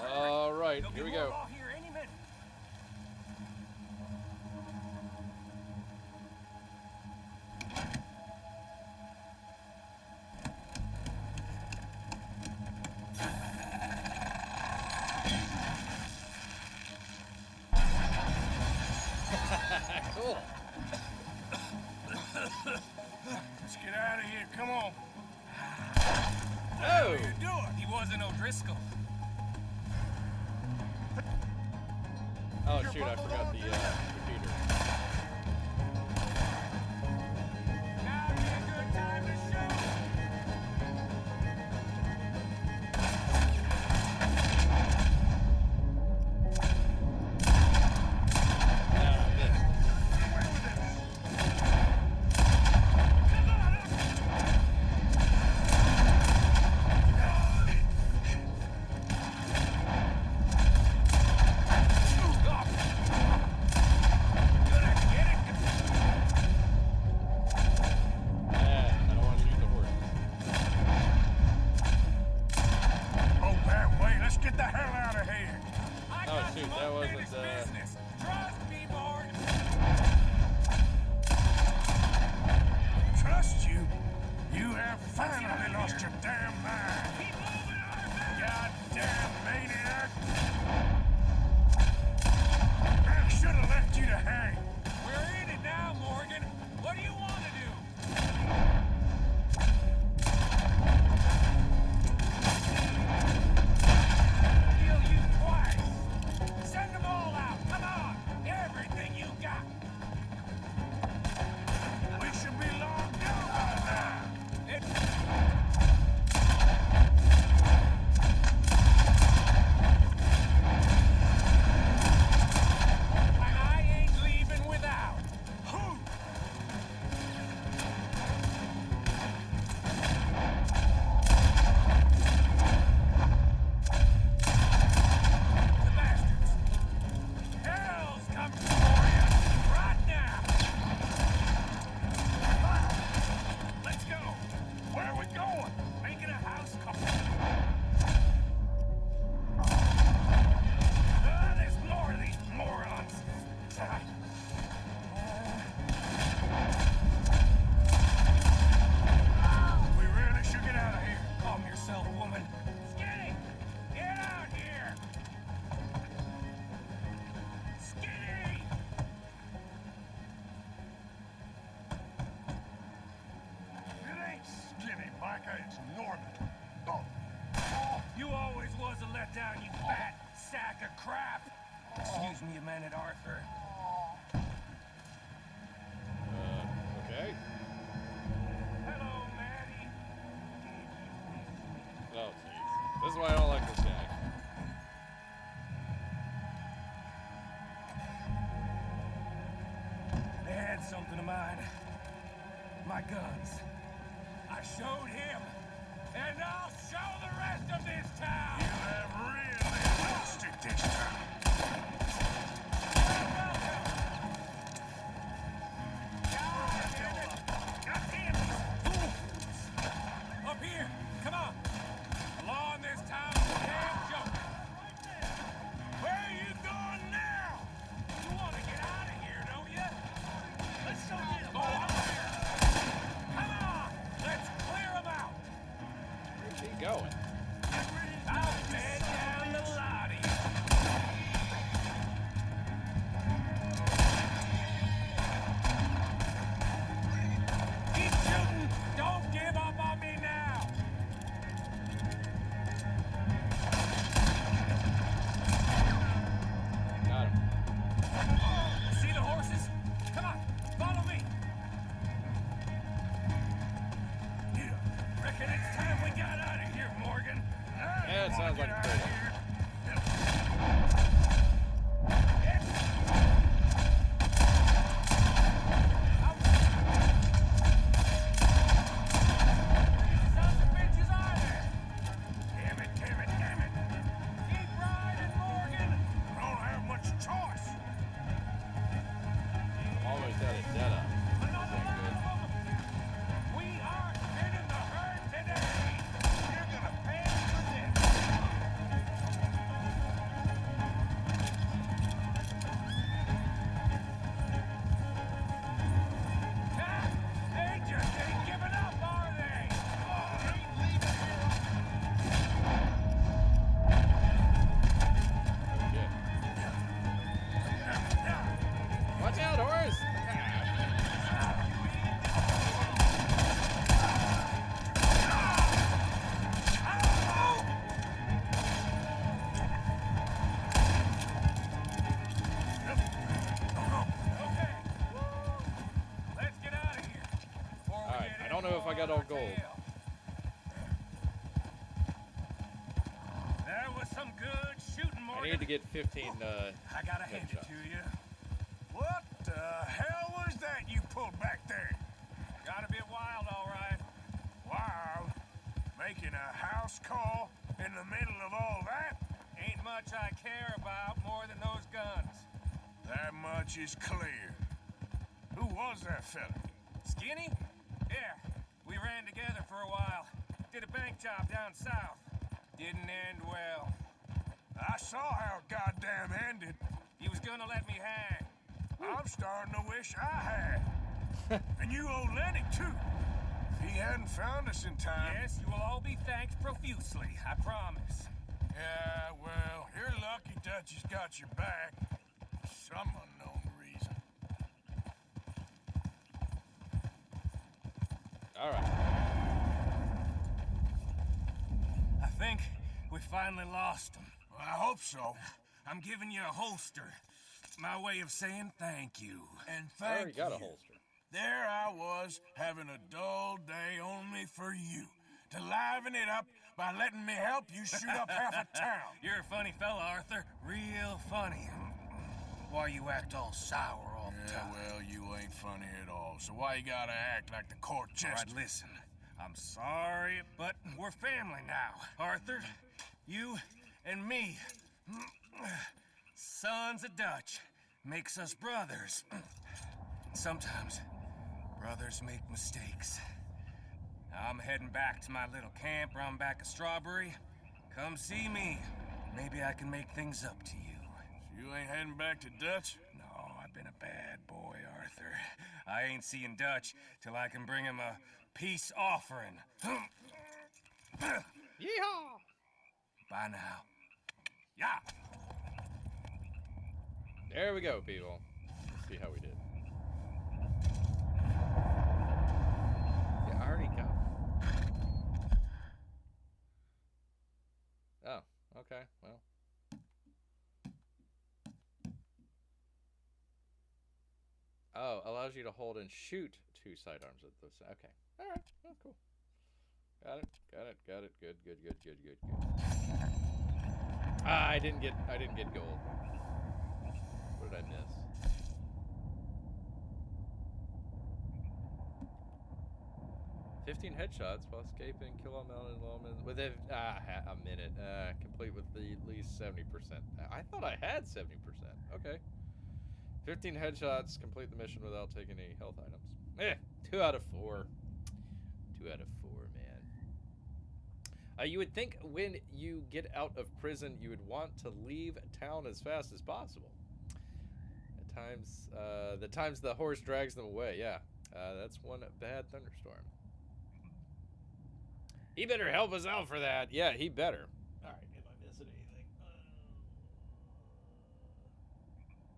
Alright, There'll here be we more go. law here any minute. Cool. Let's get out of here. Come on. Oh! Do it. He wasn't O'Driscoll. Oh shoot, I forgot the computer. Now would be a good time to shoot. Ah, missed. Yeah, I don't want to shoot the horse. Oh, that way. Let's get the hell out of here. I Oh, got shoot, some that wasn't, unfinished business. Trust me, Morgan. Trust you? You have finally lost your damn mind. Keep moving, Arthur. Goddamn maniac. I should have left you to hang. We're in it now, Morgan. What do you want to do? Kill you twice. Send them all out. Come on. Everything you got. We should be locked down by now. And I ain't leaving without. Who? The bastards. Hell's coming for you. Right now. Let's go. Where are we going? Making a house call. There's more of these morons. We really should get out of here. Calm yourself, woman. Skinny! Get out here! Skinny! It ain't Skinny, Micah. It's Norman. Oh, You always was a letdown, you fat sack of crap. Excuse me a minute, Arthur. Okay. Hello, Maddie. Oh jeez. This is why I don't like this guy. They had something of mine. My guns. I showed him, and I'll show the rest of this town. you have really lost it this time. Up here, come on. Law in this town is a damn joke. Where are you going now? You want to get out of here, don't you? Let's go get him. Come on, let's clear him out. Where's he going? I'll bed down the lot of you. Keep shooting. Don't give up on me now. Got him. See the horses? Come on, follow me. And it's time we got out of here, Morgan. Yeah, it sounds like a cool one. Sons of bitches are there? Damn it, damn it, damn it. Keep riding, Morgan. I don't have much choice. I'm almost out of dead eye. Another one of them. We are spinning the herd today. You're gonna pay for this. Ah, they just ain't giving up, are they? Ain't leaving Good. Watch out, horse! Okay. Let's get out of here. Before we Alright, get I don't know if I got into all our gold. tale. That was some good shooting, I Morgan. need to get 15, I gotta hand it headshots. to you. What the hell was that you pulled back there? Got a bit wild, all right. Wild? Making a house call in the middle of all that? Ain't much I care about more than those guns. That much is clear. Who was that fella? Skinny? Yeah, we ran together for a while. Did a bank job down south. Didn't end well. I saw how it goddamn ended. He was gonna let me hang. I'm starting to wish I had. And you owe Lenny, too. If he hadn't found us in time... Yes, you will all be thanked profusely, I promise. Yeah, well, you're lucky Dutch has got your back. For some unknown reason. Alright. I think we finally lost him. Well, I hope so. I'm giving you a holster. My way of saying thank you. And I already thank got you. a holster. There I was, having a dull day only for you. To liven it up by letting me help you shoot up half a town. You're a funny fella, Arthur. Real funny. Why you act all sour all the time? Well, you ain't funny at all. So why you gotta act like the court jester? All right, listen. I'm sorry, but we're family now, Arthur. You and me. Sons of Dutch makes us brothers. Sometimes brothers make mistakes. I'm heading back to my little camp around back of Strawberry. Come see me. Maybe I can make things up to you. So you ain't heading back to Dutch? No, I've been a bad boy, Arthur. I ain't seeing Dutch till I can bring him a peace offering. Yeehaw! Bye now. Yeah. There we go, people. Let's see how we did. Yeah, I already got it. Oh, okay, well. Oh, allows you to hold and shoot two sidearms at those. Okay, all right, oh, cool. Got it. Good. Ah, I didn't get gold. What did I miss? "15 headshots while escaping, kill all mounted lawmen within a minute. Complete with at least 70%. I thought I had 70%. Okay. 15 headshots, complete the mission without taking any health items. 2 out of 4. 2 out of 4, man. You would think when you get out of prison, you would want to leave town as fast as possible. At times, the times the horse drags them away. Yeah, that's one bad thunderstorm. He better help us out for that. Yeah, he better. All right, am I missing anything?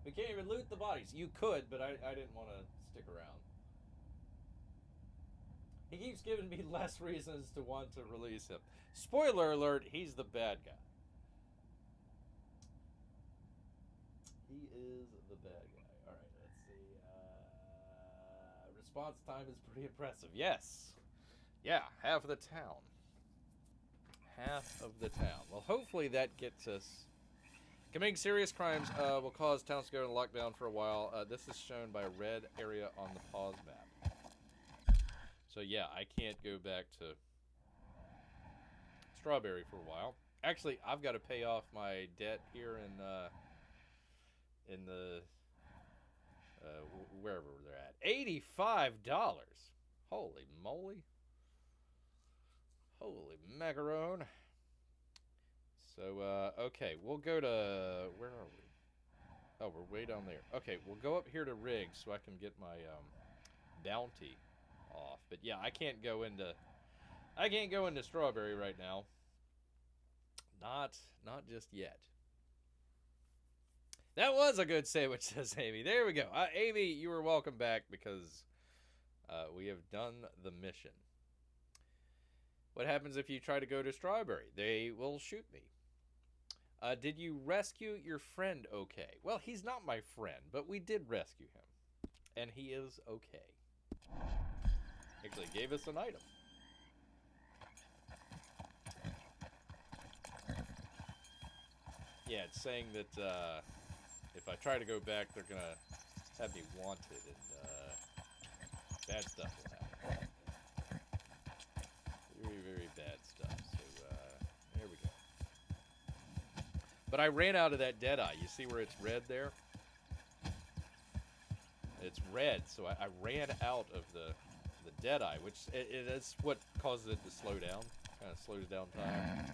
We can't even loot the bodies. You could, but I didn't want to stick around. He keeps giving me less reasons to want to release him. Spoiler alert, he's the bad guy. He is the bad guy. All right, let's see. Response time is pretty impressive. Yes. Yeah, half of the town. Half of the town. Well, hopefully that gets us... Committing serious crimes will cause towns to go into lockdown for a while. This is shown by a red area on the pause map. So yeah, I can't go back to Strawberry for a while. Actually, I've got to pay off my debt here in the wherever they're at. $85. Holy moly! Holy macaron! So okay, we'll go to where are we? Oh, we're way down there. Okay, we'll go up here to Riggs so I can get my bounty off. But yeah, I can't go into Strawberry right now. Not just yet. That was a good sandwich, says Amy. There we go. Amy, you are welcome back because we have done the mission. What happens if you try to go to Strawberry? They will shoot me. Did you rescue your friend okay? Well, he's not my friend, but we did rescue him. And he is okay. Actually gave us an item. Yeah, it's saying that if I try to go back, they're going to have me wanted and bad stuff will happen. Very, very bad stuff. So, there we go. But I ran out of that Deadeye. You see where it's red there? It's red, so I ran out of the Deadeye, which that's what causes it to slow down. Kind of slows down time.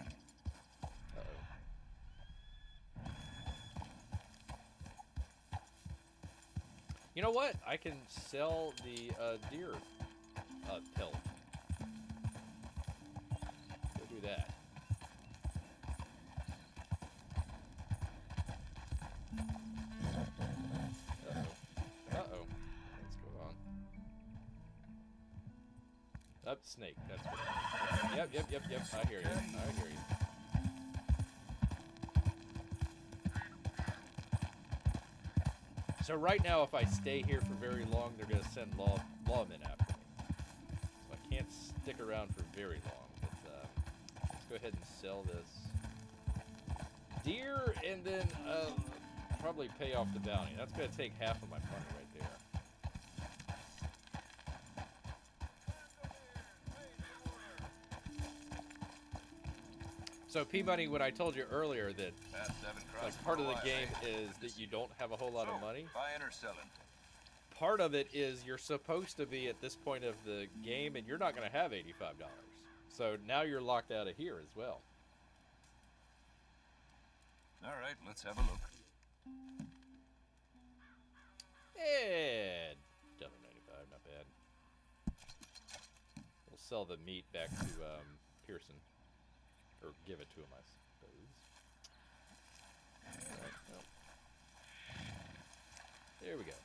You know what? I can sell the deer pelt. Go do that. Uh-oh. What's going on? Up, snake. That's what it is. Yep. I hear you. So right now, if I stay here for very long, they're going to send lawmen after me. So I can't stick around for very long. But let's go ahead and sell this deer, and then probably pay off the bounty. That's going to take half of my money right there. So P-Money, when I told you earlier that like part of the game is that you don't have a whole lot of money. Buying or selling? Part of it is you're supposed to be at this point of the game, and you're not going to have $85. So now you're locked out of here as well. All right, let's have a look. And $1.95, not bad. We'll sell the meat back to Pearson. Or give it to him, I suppose. Right, well. There we go.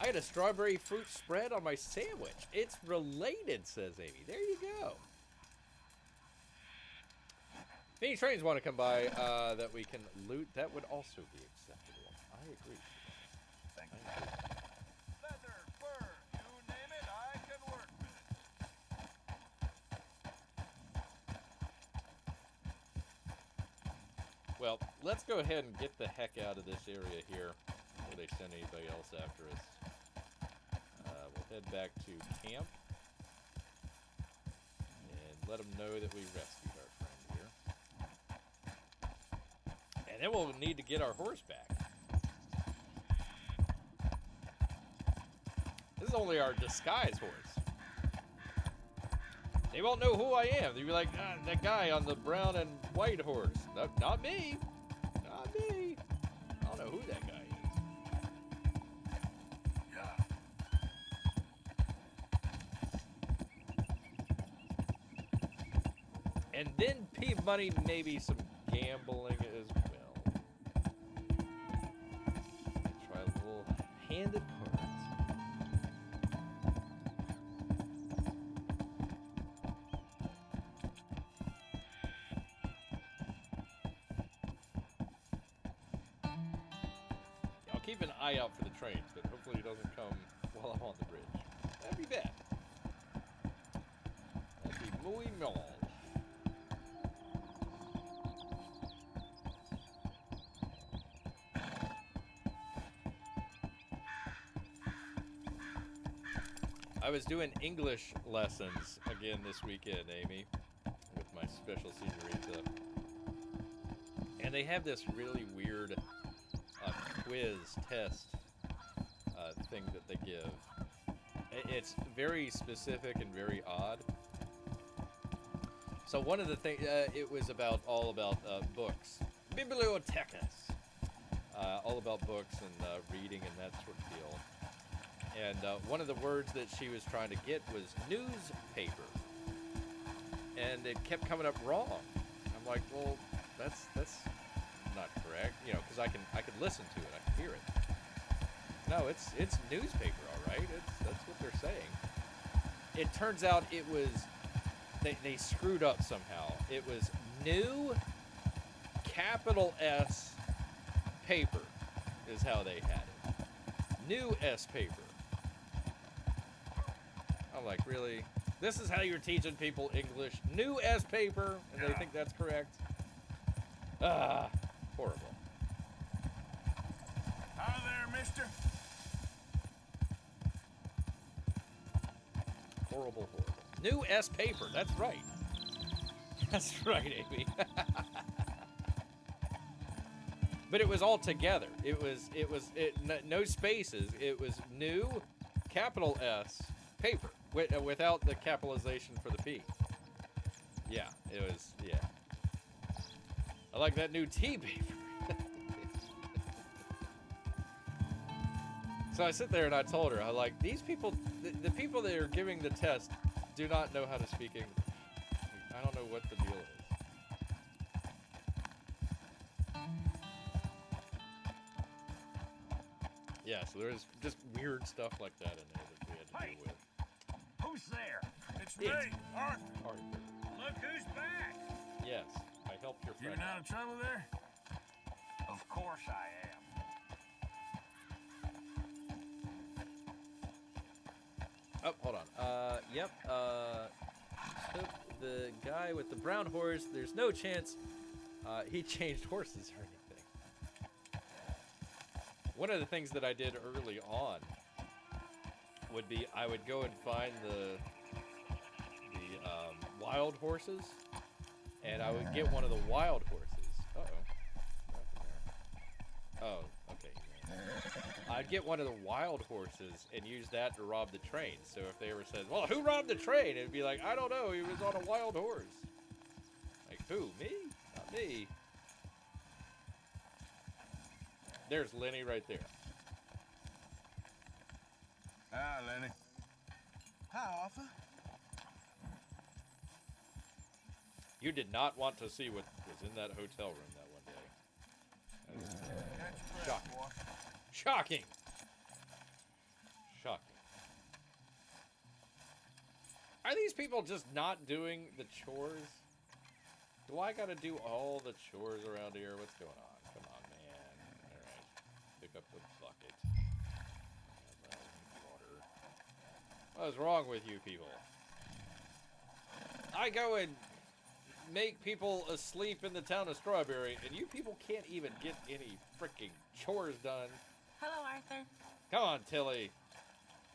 I had a strawberry fruit spread on my sandwich. It's related, says Amy. There you go. If any trains want to come by that we can loot, that would also be acceptable. I agree. Thank you. Leather, fur, you name it, I can work with it. Well, let's go ahead and get the heck out of this area here before they send anybody else after us. We'll head back to camp and let them know that we rescued our friend here. And then we'll need to get our horse back. This is only our disguise horse. They won't know who I am. They'll be like, that guy on the brown and white horse. No, not me. Not me. I don't know who that guy is. Yeah. And then P-Money, maybe some gambling as well. Try a little handed cards. I'll keep an eye out for the trains, but hopefully it doesn't come while I'm on the bridge. That'd be bad. Maul. I was doing English lessons again this weekend, Amy, with my special senorita. And they have this really weird quiz test thing that they give. It's very specific and very odd. So one of the things, it was all about books. Bibliotecas. All about books and reading and that sort of deal. And one of the words that she was trying to get was newspaper. And it kept coming up wrong. I'm like, well, that's not correct, you know, because I could listen to it, I could hear it. No, it's newspaper, all right. That's what they're saying. It turns out it was they screwed up somehow. It was new capital S paper is how they had it. New S paper. I'm like, really? This is how you're teaching people English? New S paper, and they think that's correct? Ah, horrible. Hi there, mister. Horrible, horrible. New S paper, that's right. That's right, Amy. But it was all together. It was no spaces. It was new, capital S, paper, without the capitalization for the P. Yeah, it was, yeah. I like that new T paper. So I sit there and I told her, I like, these people, the people that are giving the test do not know how to speak English. I don't know what the deal is. Yeah, so there's just weird stuff like that in there that we had to deal with. Who's there? It's me, It's Arthur. Arthur. Look who's back. Yes, I helped your friend. Getting out of trouble there? Of course I am. Oh, hold on. Yep. Took the guy with the brown horse. There's no chance he changed horses or anything. One of the things that I did early on would be I would go and find the wild horses, and I would get one of the wild horses. Oh, okay. I'd get one of the wild horses and use that to rob the train. So if they ever said, well, who robbed the train? It'd be like, I don't know. He was on a wild horse. Like, who? Me? Not me. There's Lenny right there. Hi, Lenny. Hi, Arthur. You did not want to see what was in that hotel room that one day. That was shocking. Shocking. Shocking. Are these people just not doing the chores? Do I gotta do all the chores around here? What's going on? Come on, man. Alright. Pick up the bucket. Water. What is wrong with you people? I go and make people asleep in the town of Strawberry, and you people can't even get any freaking chores done. Hello, Arthur. Come on, Tilly.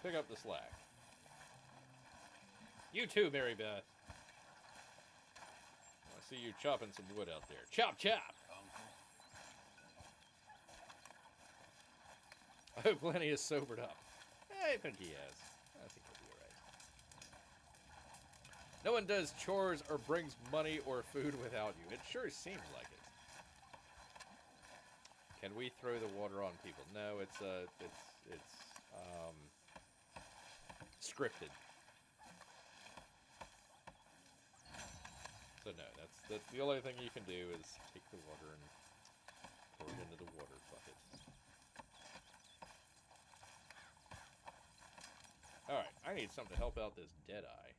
Pick up the slack. You too, Mary Beth. I see you chopping some wood out there. Chop, chop! I hope Lenny is sobered up. I think he has. I think he'll be alright. No one does chores or brings money or food without you. It sure seems like it. Can we throw the water on people? No, it's scripted. So no, that's the only thing you can do is take the water and pour it into the water bucket. Alright, I need something to help out this dead eye.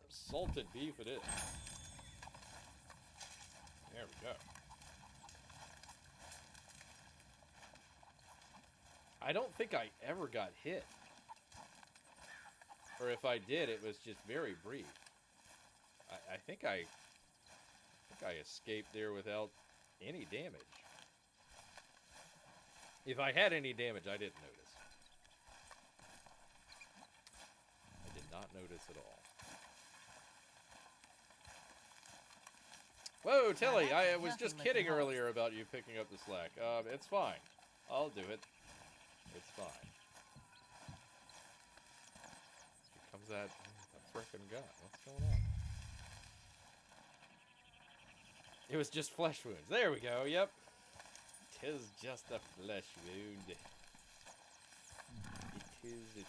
Salted beef it is. There we go. I don't think I ever got hit. Or if I did, it was just very brief. I think I escaped there without any damage. If I had any damage, I didn't notice. I did not notice at all. Whoa, Tilly, I was just kidding earlier about you picking up the slack. It's fine. I'll do it. It's fine. Here comes that frickin' gun. What's going on? It was just flesh wounds. There we go, yep. 'Tis just a flesh wound. It is.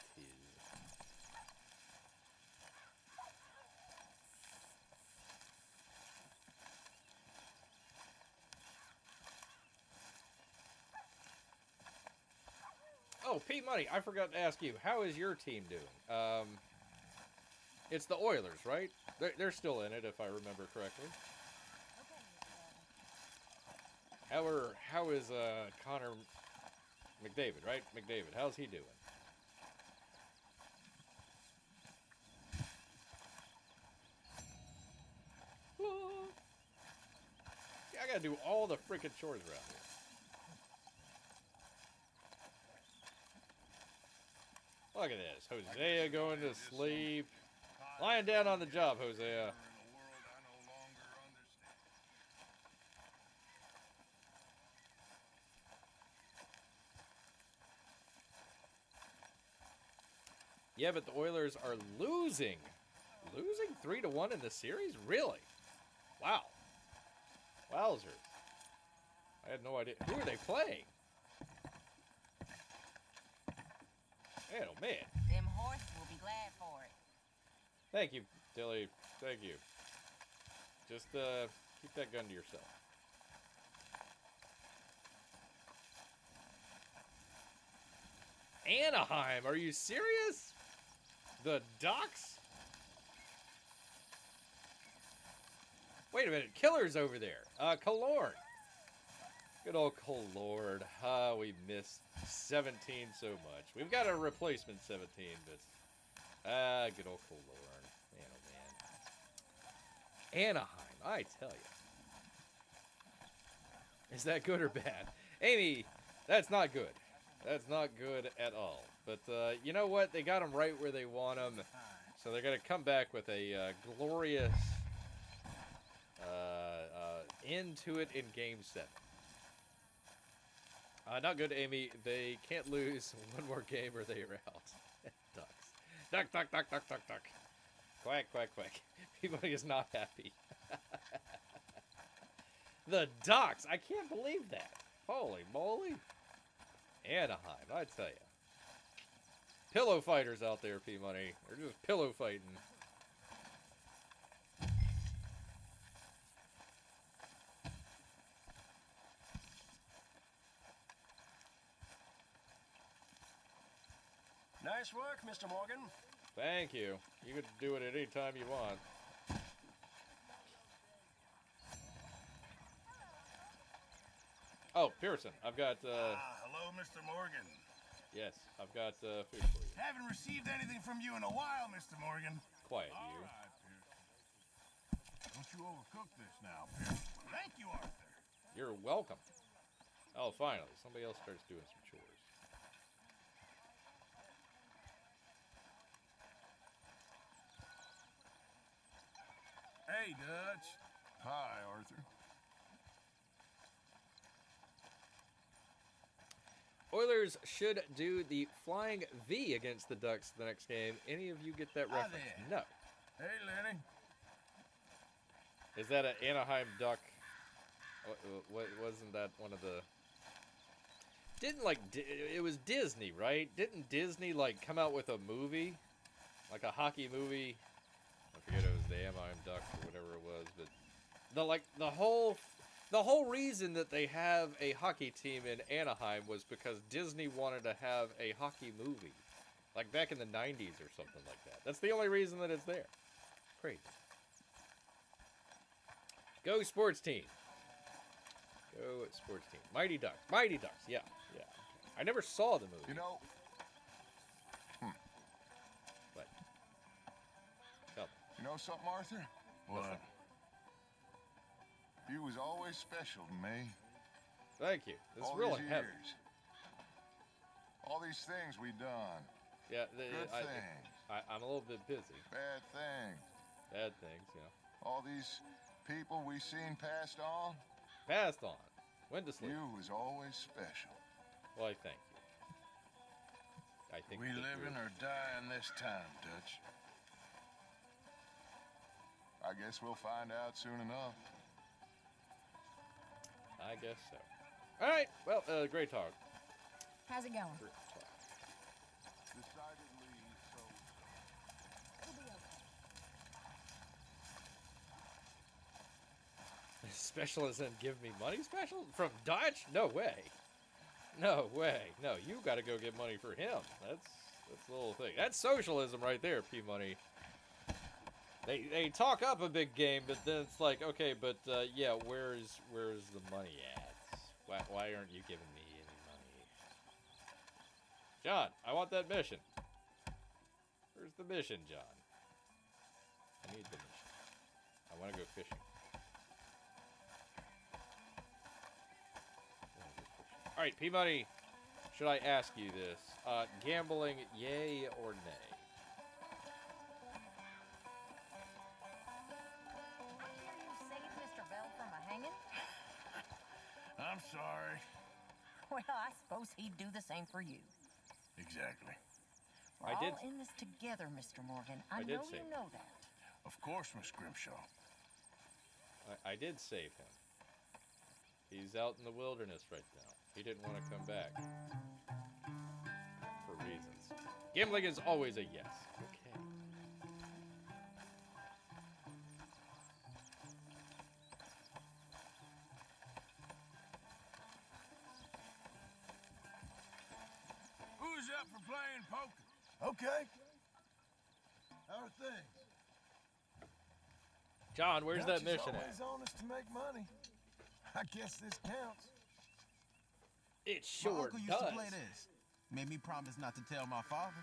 Oh, Pete Money, I forgot to ask you, how is your team doing? It's the Oilers, right? They're still in it, if I remember correctly. How is Connor McDavid, right? McDavid, how's he doing? Yeah, I gotta do all the freaking chores around here. Look at this. Hosea going to sleep. Lying down on the job, Hosea. Yeah, but the Oilers are losing. Losing 3-1 in the series? Really? Wow. Wowzers. I had no idea. Who are they playing? Man, oh man. Them horses will be glad for it. Thank you, Tilly. Thank you. Just keep that gun to yourself. Anaheim, are you serious? The Ducks? Wait a minute, Killer's over there. Killorn. Good old Killorn. We missed 17 so much. We've got a replacement 17, but good old Killorn. Man, oh man. Anaheim, I tell you. Is that good or bad? Amy, that's not good. That's not good at all. But you know what? They got them right where they want them. So they're going to come back with a glorious end to it in Game 7. Not good, Amy. They can't lose one more game or they are out. Ducks. Duck, duck, duck, duck, duck, duck. Quack, quack, quack. People is not happy. The Ducks. I can't believe that. Holy moly. Anaheim, I tell you. Pillow fighters out there, P-Money. They're just pillow fighting. Nice work, Mr. Morgan. Thank you. You could do it at any time you want. Oh, Pearson, I've got, hello, Mr. Morgan. Yes, I've got, food for you. Haven't received anything from you in a while, Mr. Morgan. Quiet, All you. right, Pearson. Don't you overcook this now, Pearson. Thank you, Arthur. You're welcome. Oh, finally, somebody else starts doing some chores. Hey, Dutch. Hi, Arthur. Oilers should do the flying V against the Ducks the next game. Any of you get that Hi reference? there. No. Hey, Lenny. Is that an Anaheim Duck? What wasn't that one of the? Didn't like it was Disney, right? Didn't Disney like come out with a movie, like a hockey movie? I forget it was the Anaheim Ducks or whatever it was, but the whole reason that they have a hockey team in Anaheim was because Disney wanted to have a hockey movie, like back in the 90s or something like that. That's the only reason that it's there. Crazy. Go sports team. Go sports team. Mighty Ducks. Mighty Ducks. Yeah. Yeah. Okay. I never saw the movie. You know, But You know something, Arthur? What? You was always special to me. Thank you. This is All really these heavy. years. All these things we done. Yeah, Good things. I'm a little bit busy. Bad things. Bad things, you know. All these people we seen passed on. Passed on. Went to sleep. You was always special. Well, I thank you. I think We that living you're- or dying this time, Dutch. I guess we'll find out soon enough. I guess so. All right. Well, great talk. How's it going? Great talk. Decidedly so. It'll be okay. Special as in give me money special? From Dutch? No way. No way. No, you got to go get money for him. That's the little thing. That's socialism right there, P-Money. They talk up a big game, but then it's like, okay, but yeah, where's the money at? Why aren't you giving me any money? John, I want that mission. Where's the mission, John? I need the mission. I want to go fishing. All right, P-Money, should I ask you this? Gambling, yay or nay? I hear you saved Mr. Bell from a hanging. I'm sorry. Well, I suppose he'd do the same for you. Exactly. We're I all did- in this together, Mr. Morgan. I I did know save you him. know that. Of course, Miss Grimshaw. I did save him. He's out in the wilderness right now. He didn't want to come back. For reasons. Gambling is always a yes. Okay. Who's up for playing poker? Okay. How are things? John, where's Dutch that mission is at? always honest to make money. I guess this counts. It My sure uncle used does. to play this. Made me promise not to tell my father.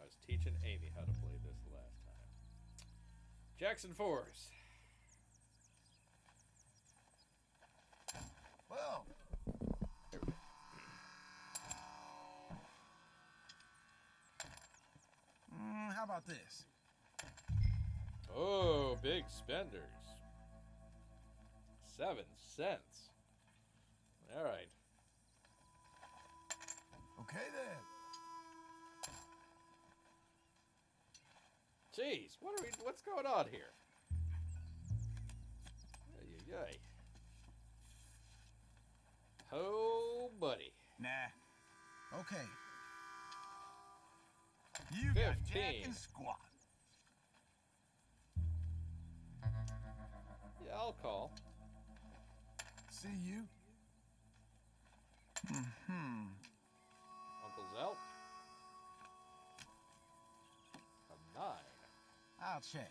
I was teaching Amy how to play this the last time. Jackson Force. Well, There we go. How about this? Oh, big spenders. 7 cents. All right. okay then. Jeez, what's going on here? Ay, ay, ay. Oh, buddy. Nah. Okay. You got Jack 15. and Squat. Yeah, I'll call. See you. Uncle's out. A 9. I'll check.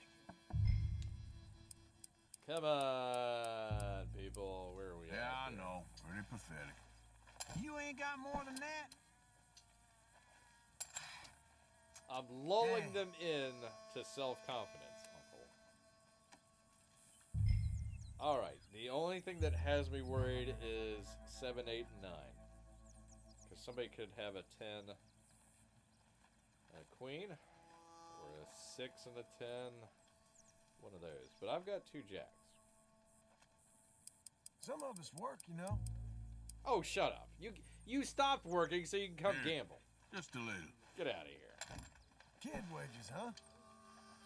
Come on, people. Where are we Yeah, at? I here? know. Pretty pathetic. You ain't got more than that? I'm lulling Dang. them in to self-confidence, Uncle. All right. The only thing that has me worried is 7, 8, and 9. Because somebody could have a 10 and a queen, or a 6 and a 10. One of those. But I've got 2 jacks. Some of us work, you know. Oh, shut up. You stopped working so you can come Here. gamble. Just a little. Get out of here. Kid wages, huh?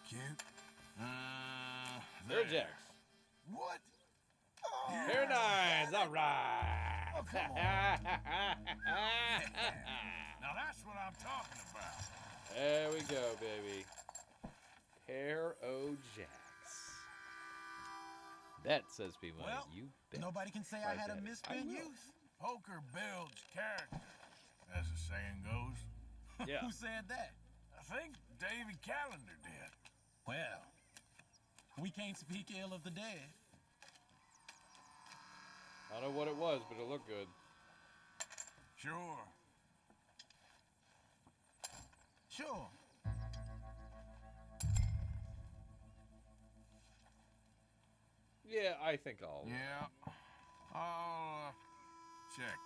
Cute. They're There. jacks. What? Oh, Very nice. All right. Oh, come Now that's what I'm talking about. There we go, baby. Pair o' jacks. Bet, says people. Well, You bet. Nobody can say I Right, had a Daddy. misspent I will. youth. Poker builds character, as the saying goes. Yeah. Who said that? I think David Callender did. Well, we can't speak ill of the dead. I don't know what it was, but it looked good. Sure. Sure. Yeah, I think I'll. Yeah. I'll, check.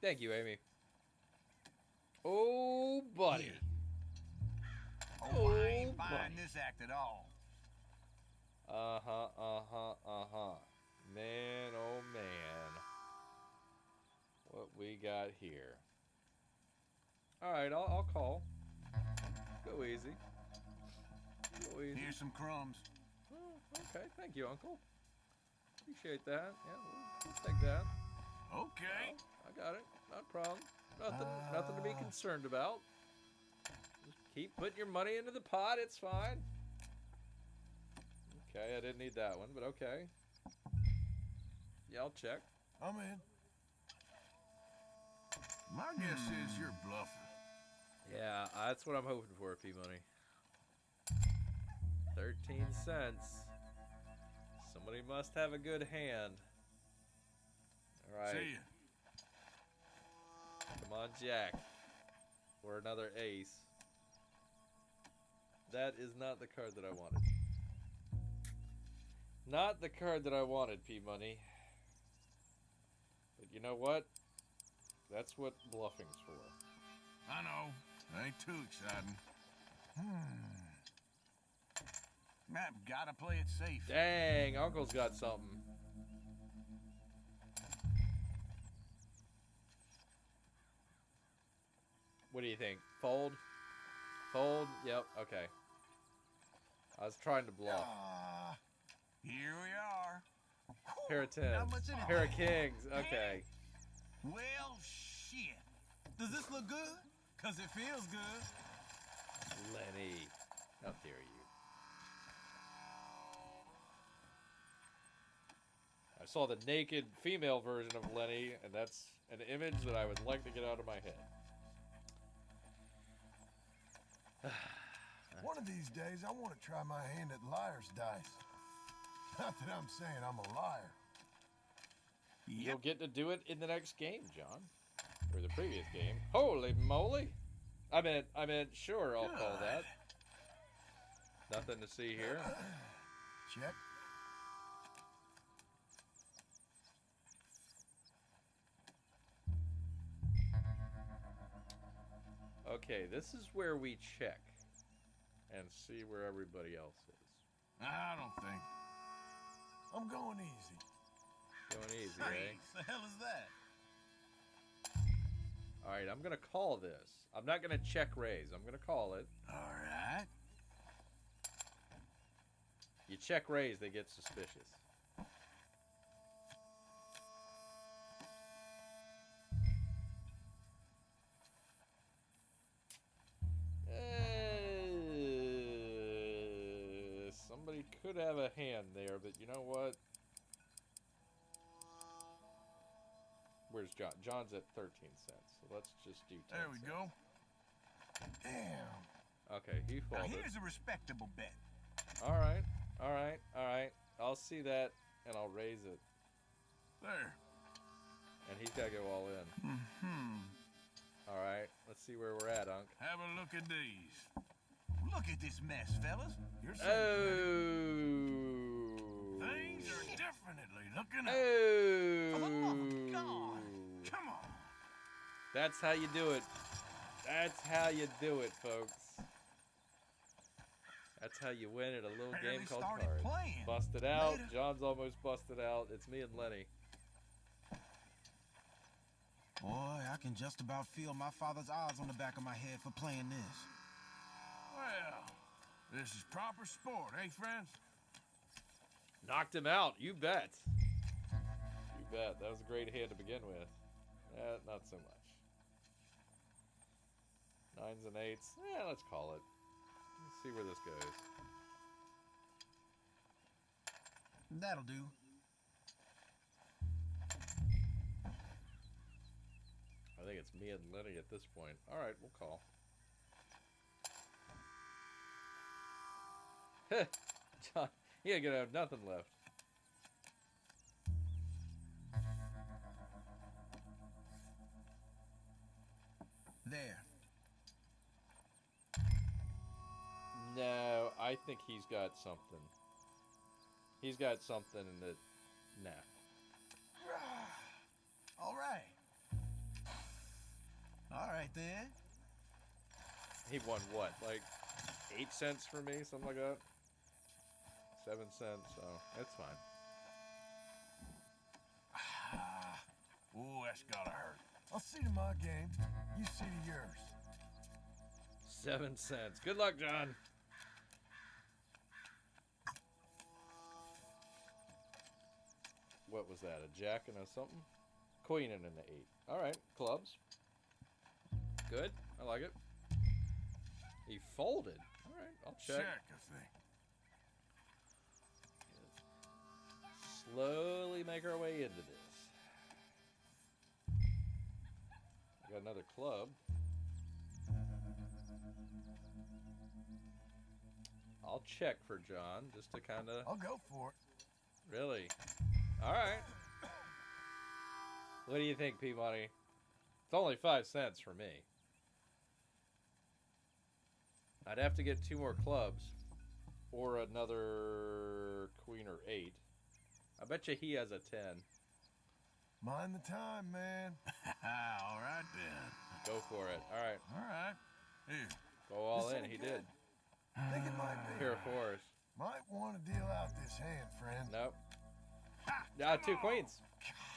Thank you, Amy. Oh, buddy. Here. Oh, I ain't buying this act at all. Man, oh man. What we got here. Alright, I'll call. Go easy. Go easy. Here's some crumbs. Oh, okay, thank you, Uncle. Appreciate that. Yeah, we'll take that. Okay. I got it. Not a problem. Nothing to be concerned about. Just keep putting your money into the pot. It's fine. Okay, I didn't need that one, but okay. Yeah, I'll check. I'm in. My guess is you're bluffing. Yeah, that's what I'm hoping for, P-Money. 13 cents. Somebody must have a good hand. Alright. See ya. Come on, Jack. Or another ace. That is not the card that I wanted. Not the card that I wanted, P-Money. But you know what? That's what bluffing's for. I know. Ain't too exciting. I've gotta play it safe. Dang, Uncle's got something. What do you think? Fold? Fold? Yep, okay. I was trying to bluff. Here we are. Pair of tens. Not much anything. Pair of kings. Okay. Well, shit. Does this look good? Cause it feels good. Lenny. How dare you? I saw the naked female version of Lenny, and that's an image that I would like to get out of my head. One of these days, I want to try my hand at liar's dice. Not that I'm saying I'm a liar. You'll get to do it in the next game, John. Or the previous game. Holy moly! I meant, sure, I'll call that. Nothing to see here. Check. Okay, this is where we check and see where everybody else is. I don't think. I'm going easy. Going easy, Hey, eh? the hell is that? Alright, I'm gonna call this. I'm not gonna check raise. I'm gonna call it. All right. You check raise, they get suspicious. Somebody could have a hand there, but you know what? Where's John? John's at 13 cents, so let's just do 10 There we cents. go. Damn. Okay, he Now folded. here's a respectable bet. Alright, alright, alright. I'll see that, and I'll raise it. There. And he's got to go all in. Alright, let's see where we're at, Unc. Have a look at these. Look at this mess, fellas. You're Oh! Things are definitely looking up. Oh! For the love of God. Come on. That's how you do it. That's how you do it, folks. That's how you win at a little Barely game called started cards. playing. Busted out. Later. John's almost busted out. It's me and Lenny. Boy, I can just about feel my father's eyes on the back of my head for playing this. Well, this is proper sport, eh, friends? Knocked him out. You bet. You bet. That was a great hand to begin with. Not so much. Nines and eights. Yeah, let's call it. Let's see where this goes. That'll do. I think it's me and Lenny at this point. Alright, we'll call. John, you ain't gonna have nothing left. There. No, I think he's got something. He's got something that... Nah. All right. All right, then. He won what? Like 8 cents for me? Something like that? 7 cents, so that's fine. Ooh, that's gotta hurt. I'll see to my game. You see to yours. 7 cents. Good luck, John. What was that? A jack and a something? Queen and an 8. Alright, clubs. Good. I like it. He folded. Alright, I'll check. Check, I think. Slowly make our way into this. I got another club. I'll check for John just to kind of... I'll go for it. Really? Alright. What do you think, Peabody? It's only 5 cents for me. I'd have to get 2 more clubs. Or another queen or 8. I bet you he has a 10. Mind the time, man. All right, then. Go for it. Alright. All right. Here. Go all This in. ain't He good. did. Think it might be. Pair of 4s. Might want to deal out this hand, friend. Nope. Ha! 2 queens.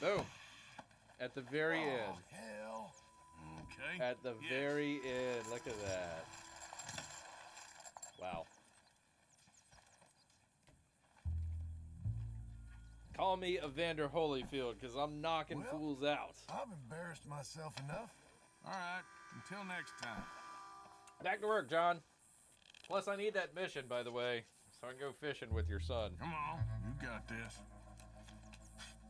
Boom. At the very end. Hell. Okay. At the Yes. very end. Look at that. Wow. Call me Evander Holyfield, because I'm knocking Well, fools out. I've embarrassed myself enough. All right. Until next time. Back to work, John. Plus, I need that mission, by the way, so I can go fishing with your son. Come on. You got this.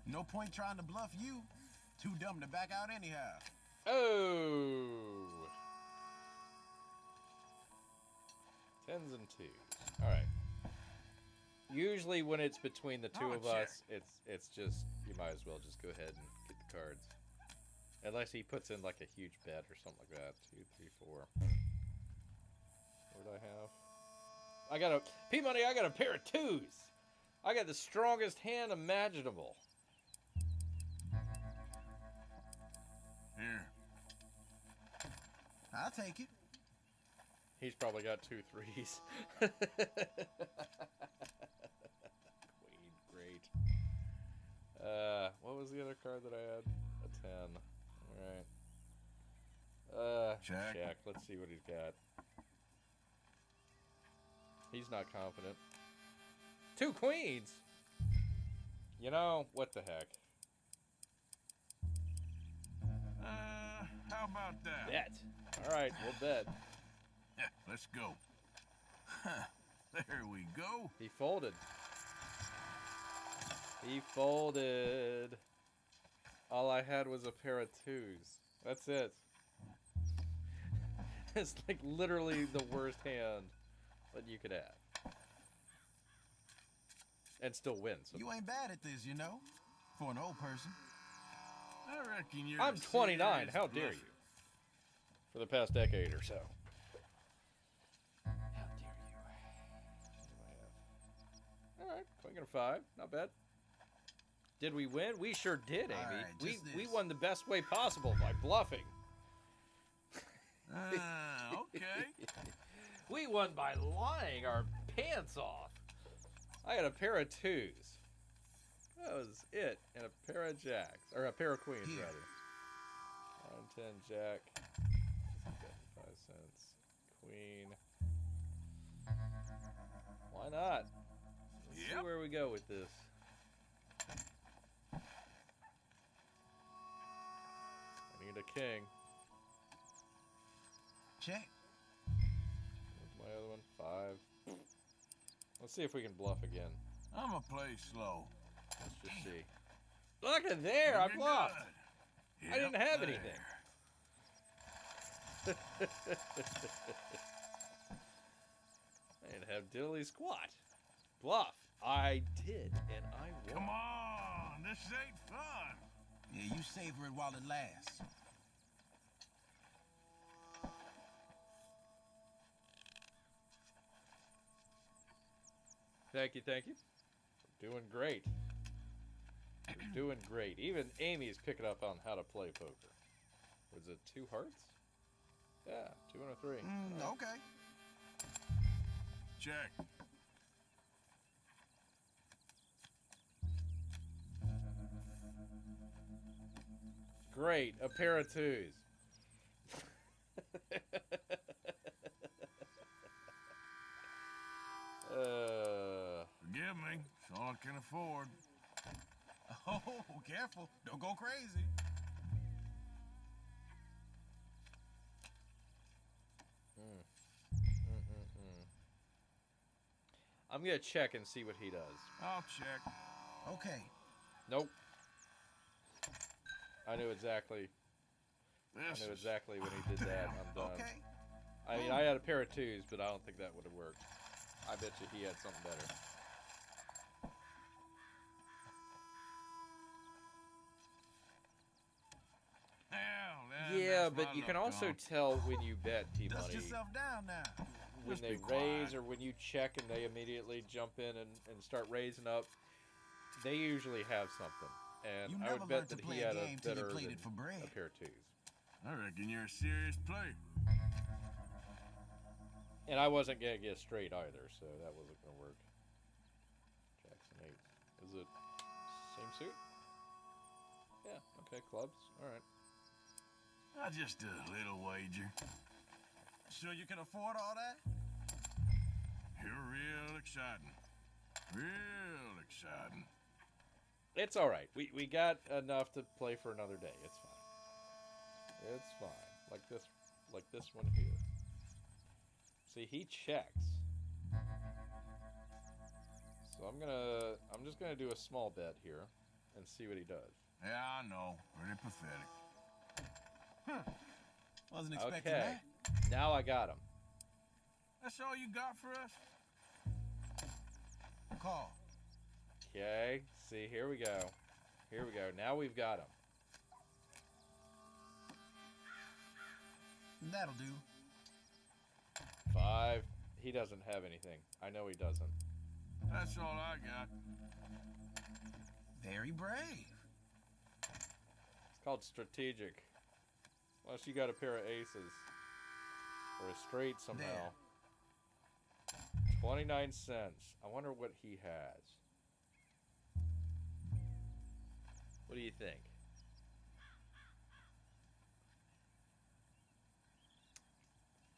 No point trying to bluff you. Too dumb to back out anyhow. Oh! 10s and 2s. All right. Usually when it's between the 2 I'll of check. us, it's just, you might as well just go ahead and get the cards. Unless he puts in like a huge bet or something like that. 2, 3, 4. What do I have? I got a, P-Money, I got a pair of 2s. I got the strongest hand imaginable. Here. I'll take it. He's probably got 2 3s. Queen, great. What was the other card that I had? A 10. Alright. Check. Let's see what he's got. He's not confident. 2 queens! You know, what the heck. How about that? Bet. Alright, we'll bet. Yeah, let's go. There we go. He folded. He folded. All I had was a pair of 2s. That's it. It's like literally the worst hand that you could have. And still win. So You ain't bad at this, you know, for an old person. I reckon you're. I'm a 29. serious How dare bluffer. you? For the past decade or so. How dare you? What do I have? Alright, queen and a 5. Not bad. Did we win? We sure did, Amy. All right, we just we this. won the best way possible by bluffing. Okay. We won by lying our pants off. I had a pair of 2s. That was it. And a pair of jacks. Or a pair of queens, Here. rather. 9, 10, jack. 5 cents. Queen. Why not? Let's see Yep. where we go with this. I need a king. Check. Where's my other one? 5. Let's see if we can bluff again. I'ma play slow. Let's just see. Look at there! I You're bluffed! good. I didn't Yep, have there. anything. I didn't have diddly squat. Bluff. I did, and I won. Come on, this ain't fun. Yeah, you savor it while it lasts. Thank you, thank you. Doing great. You're doing great. Even Amy's picking up on how to play poker. Was it 2 hearts? Yeah, 2 and a 3. Right. Okay. Check. Great, a pair of 2s. Forgive me. It's all I can afford. Oh, careful. Don't go crazy. I'm gonna check and see what he does. I'll check. Okay. Nope. I knew exactly. This I knew is- exactly when he did that. I'm done. Okay. I mean, I had a pair of 2s, but I don't think that would have worked. I bet you he had something better. Yeah, but you can also tell when you bet Dust T-Money yourself down now. when Just they be quiet. raise or when you check and they immediately jump in and start raising up. They usually have something, and You I never would bet learned to that play he a had a game till you better played than it for bread. a pair of 2s. I reckon you're a serious player. And I wasn't gonna get straight either, so that wasn't gonna work. Jackson 8. Is it same suit? Yeah. Okay. Clubs. All right. Just a little wager. Sure you can afford all that? You're real exciting. Real exciting. It's all right. We got enough to play for another day. It's fine. It's fine. Like this one here. See, he checks. So I'm just gonna do a small bet here and see what he does. Yeah, I know. Pretty pathetic. Wasn't expecting Okay. that. Now I got him. That's all you got for us? Call. Okay. See, here we go. Here we go. Now we've got him. That'll do. 5. He doesn't have anything. I know he doesn't. That's all I got. Very brave. It's called strategic. Unless you got a pair of aces. Or a straight somehow. 29 cents. I wonder what he has. What do you think?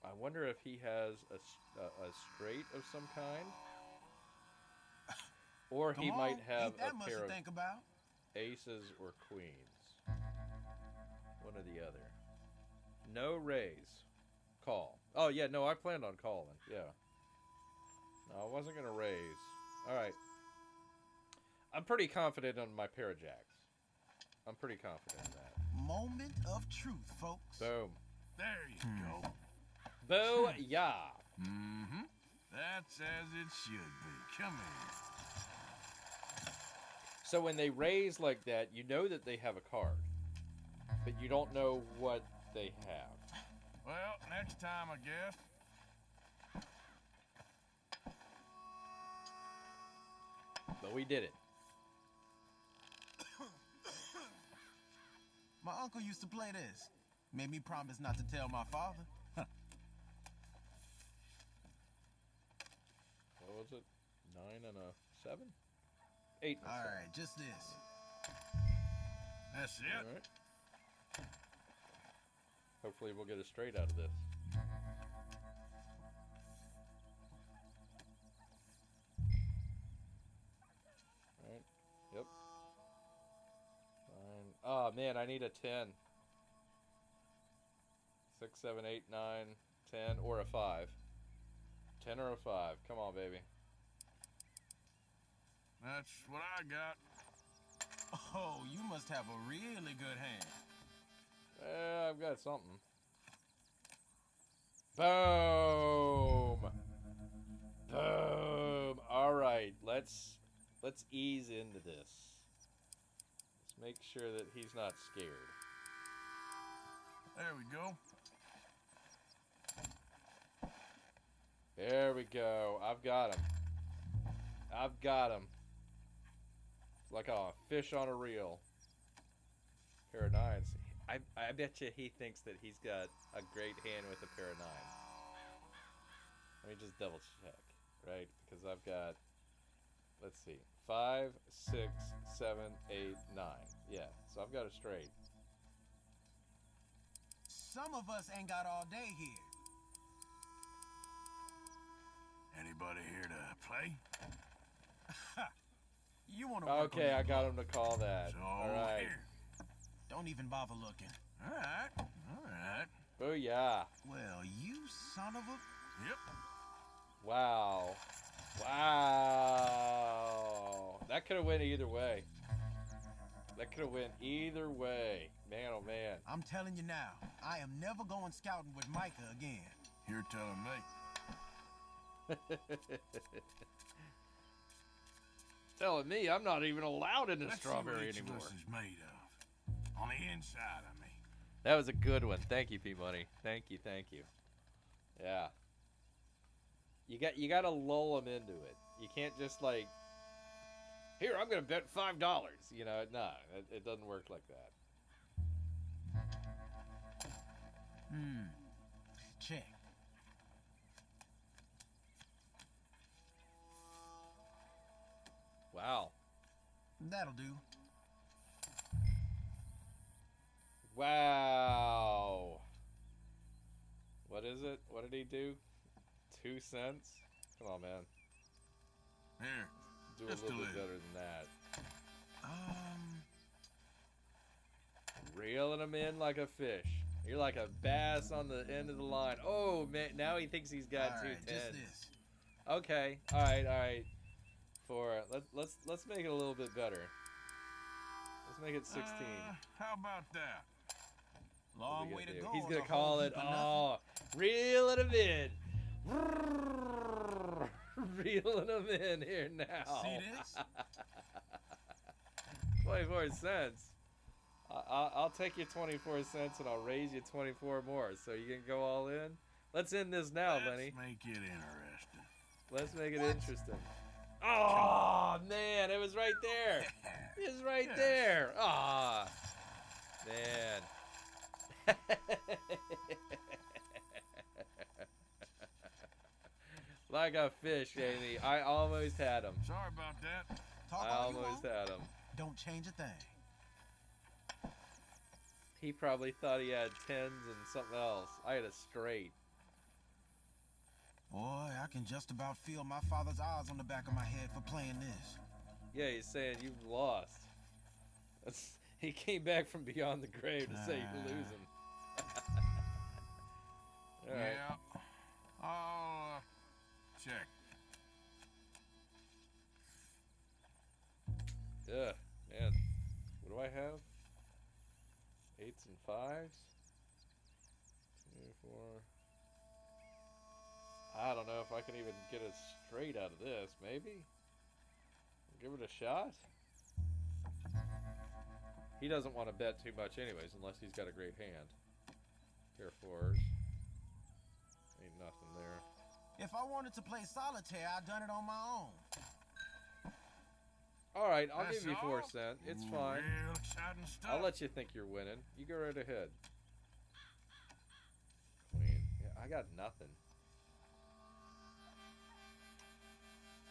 I wonder if he has a straight of some kind. Or he Come might on, have ain't that a much pair to of think about. aces or queens. One or the other. No raise. Call. Oh, yeah, no, I planned on calling. Yeah. No, I wasn't going to raise. All right. I'm pretty confident on my pair of jacks. I'm pretty confident in that. Moment of truth, folks. Boom. There you go. Boo, yeah. Mm-hmm. That's as it should be. Come here. So when they raise like that, you know that they have a card. But you don't know what they have. Well, next time, I guess. But we did it. My uncle used to play this. Made me promise not to tell my father. What was it? 9 and a 7? 8 and a 7. All right, just this. That's it. All right. Hopefully we'll get a straight out of this. All right. Yep. Fine. Oh man, I need a 10. 6, 7, 8, 9, 10, or a 5. 10 or a 5. Come on, baby. That's what I got. Oh, you must have a really good hand. I've got something. Boom! Boom! All right, let's ease into this. Let's make sure that he's not scared. There we go. There we go. I've got him. I've got him. It's like a fish on a reel. Pair of nines. I bet you he thinks that he's got a great hand with a pair of nines. Let me just double check, right? Because I've got, let's see, 5, 6, 7, 8, 9. Yeah, so I've got a straight. Some of us ain't got all day here. Anybody here to play? You want to work Okay, on I got him to call that. So, All right. here. Don't even bother looking. All right. Booyah. Well, you son of a... Yep. Wow. Wow. That could have went either way. That could have went either way. Man, oh man. I'm telling you now, I am never going scouting with Micah again. You're telling me. Telling me I'm not even allowed in the Let's strawberry see what each anymore. of us is made of. On the inside, I mean. That was a good one. Thank you, P-Money. Thank you, thank you. Yeah. You got to lull them into it. You can't just like, here, I'm going to bet $5. You know, no, it doesn't work like that. Check. Wow. That'll do. Wow. What is it? What did he do? 2 cents? Come on, man. Here. Do a Just little a bit little. better than that. Um, Reeling him in like a fish. You're like a bass on the end of the line. Oh, man. Now he thinks he's got all 2 right, just tens. this. Okay. All right. Let's make it a little bit better. Let's make it 16. How about that? Long What's he way to gonna do? go. He's on gonna a call whole it. heap of nothing. Oh, reeling him in. Grrrrr. Reeling him in here now. See this? 24 cents. I'll take you 24 cents and I'll raise you 24 more. So you can go all in. Let's end this now, Lenny. Let's make it interesting. Let's make it interesting. Oh man, it was right there. It was right Yes. there. Ah, man. Like a fish, Amy. I almost had him. Sorry about that. Talk I all you almost want. had him. Don't change a thing. He probably thought he had tens and something else. I had a straight. Boy, I can just about feel my father's eyes on the back of my head for playing this. Yeah, he's saying you've lost. He came back from beyond the grave to say you're losing. All right. Yeah. I'll check. Yeah, man. What do I have? 8s and 5s? 2, 4. I don't know if I can even get a straight out of this. Maybe? Give it a shot? He doesn't want to bet too much anyways, unless he's got a great hand. Pair of 4s. Ain't nothing there. If I wanted to play solitaire, I'd done it on my own. Alright, I'll That's give you 4 all? cents. It's Ooh, fine. Real exciting stuff. I'll let you think you're winning. You go right ahead. Queen. Yeah, I got nothing.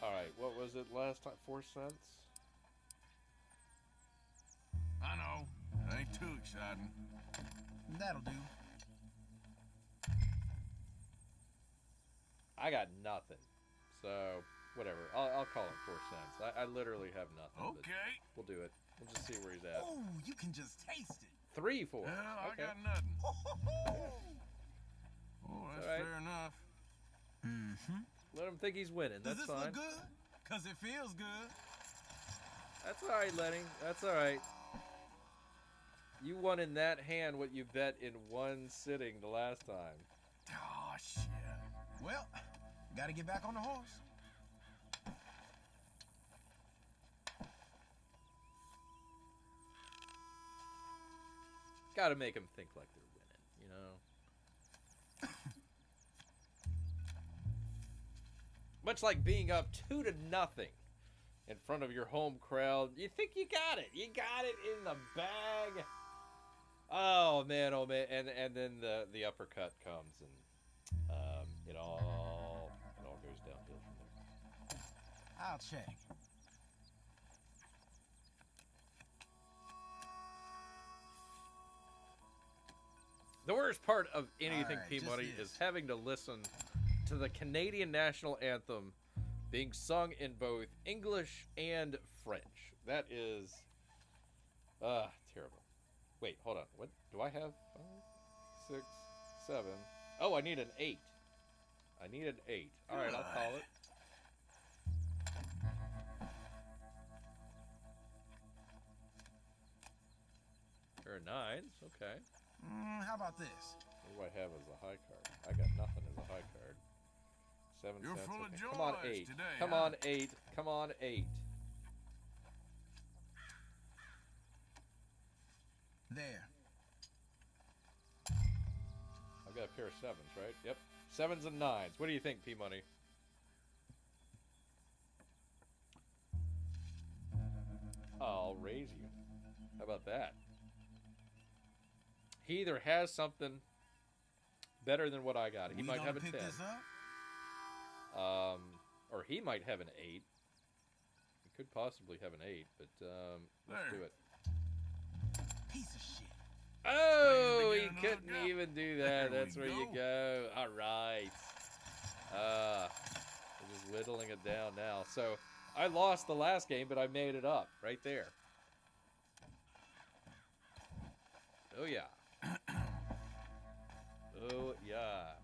Alright, what was it last time? 4 cents? I know. It ain't too exciting. That'll do. I got nothing. So, whatever. I'll call it 4 cents. I literally have nothing. but Okay. We'll do it. We'll just see where he's at. Oh, you can just taste it. 3 4. Well, I Okay. got nothing. Oh, that's all right. fair enough. Mm-hmm. Let him think he's winning. Does That's this fine. look good? Because it feels good. That's alright, Lenny. That's alright. You won in that hand what you bet in one sitting the last time. Oh, shit. Well, gotta get back on the horse. Gotta make them think like they're winning, you know? Much like being up 2-0 in front of your home crowd. You think you got it. You got it in the bag. Oh man, and then the uppercut comes, and it all goes downhill from there. I'll check. The worst part of anything Alright, P-Money just is having to listen to the Canadian national anthem being sung in both English and French. That is terrible. Wait, hold on. What do I have? 5, 6, 7. Oh, I need an 8. I need an 8. All right, I'll call it. There are 9s. Okay. How about this? What do I have as a high card? I got nothing as a high card. 7 You're cents. full of Okay. Come on, joys 8. today, Come huh? on, 8. Come on, 8. There. I've got a pair of 7s, right? Yep. 7s and 9s. What do you think, P-Money? I'll raise you. How about that? He either has something better than what I got. He might have a 10. This up? Or he might have an 8. He could possibly have an 8, but let's do it. Piece of shit. Oh, he couldn't even do that. That's where you go. All right. We're just whittling it down now. So I lost the last game, but I made it up right there. Oh, yeah. Oh, yeah.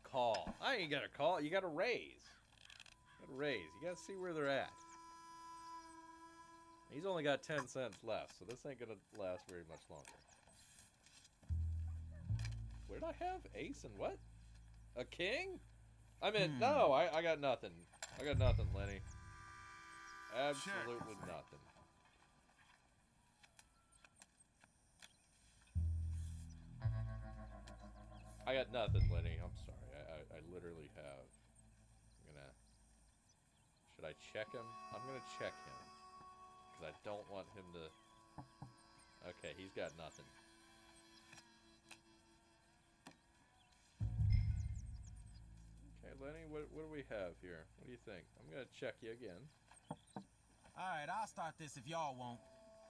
Call. I ain't got to call. You got to raise. You got to raise. You got to see where they're at. He's only got 10 cents left, so this ain't going to last very much longer. What did I have? Ace and what? A king? I mean, no, I got nothing. I got nothing, Lenny. Absolutely nothing. I got nothing, Lenny. I'm sorry. I literally have. Should I check him? I'm gonna check him. Because I don't want him to... Okay, he's got nothing. Okay, Lenny, what do we have here? What do you think? I'm gonna check you again. Alright, I'll start this if y'all won't.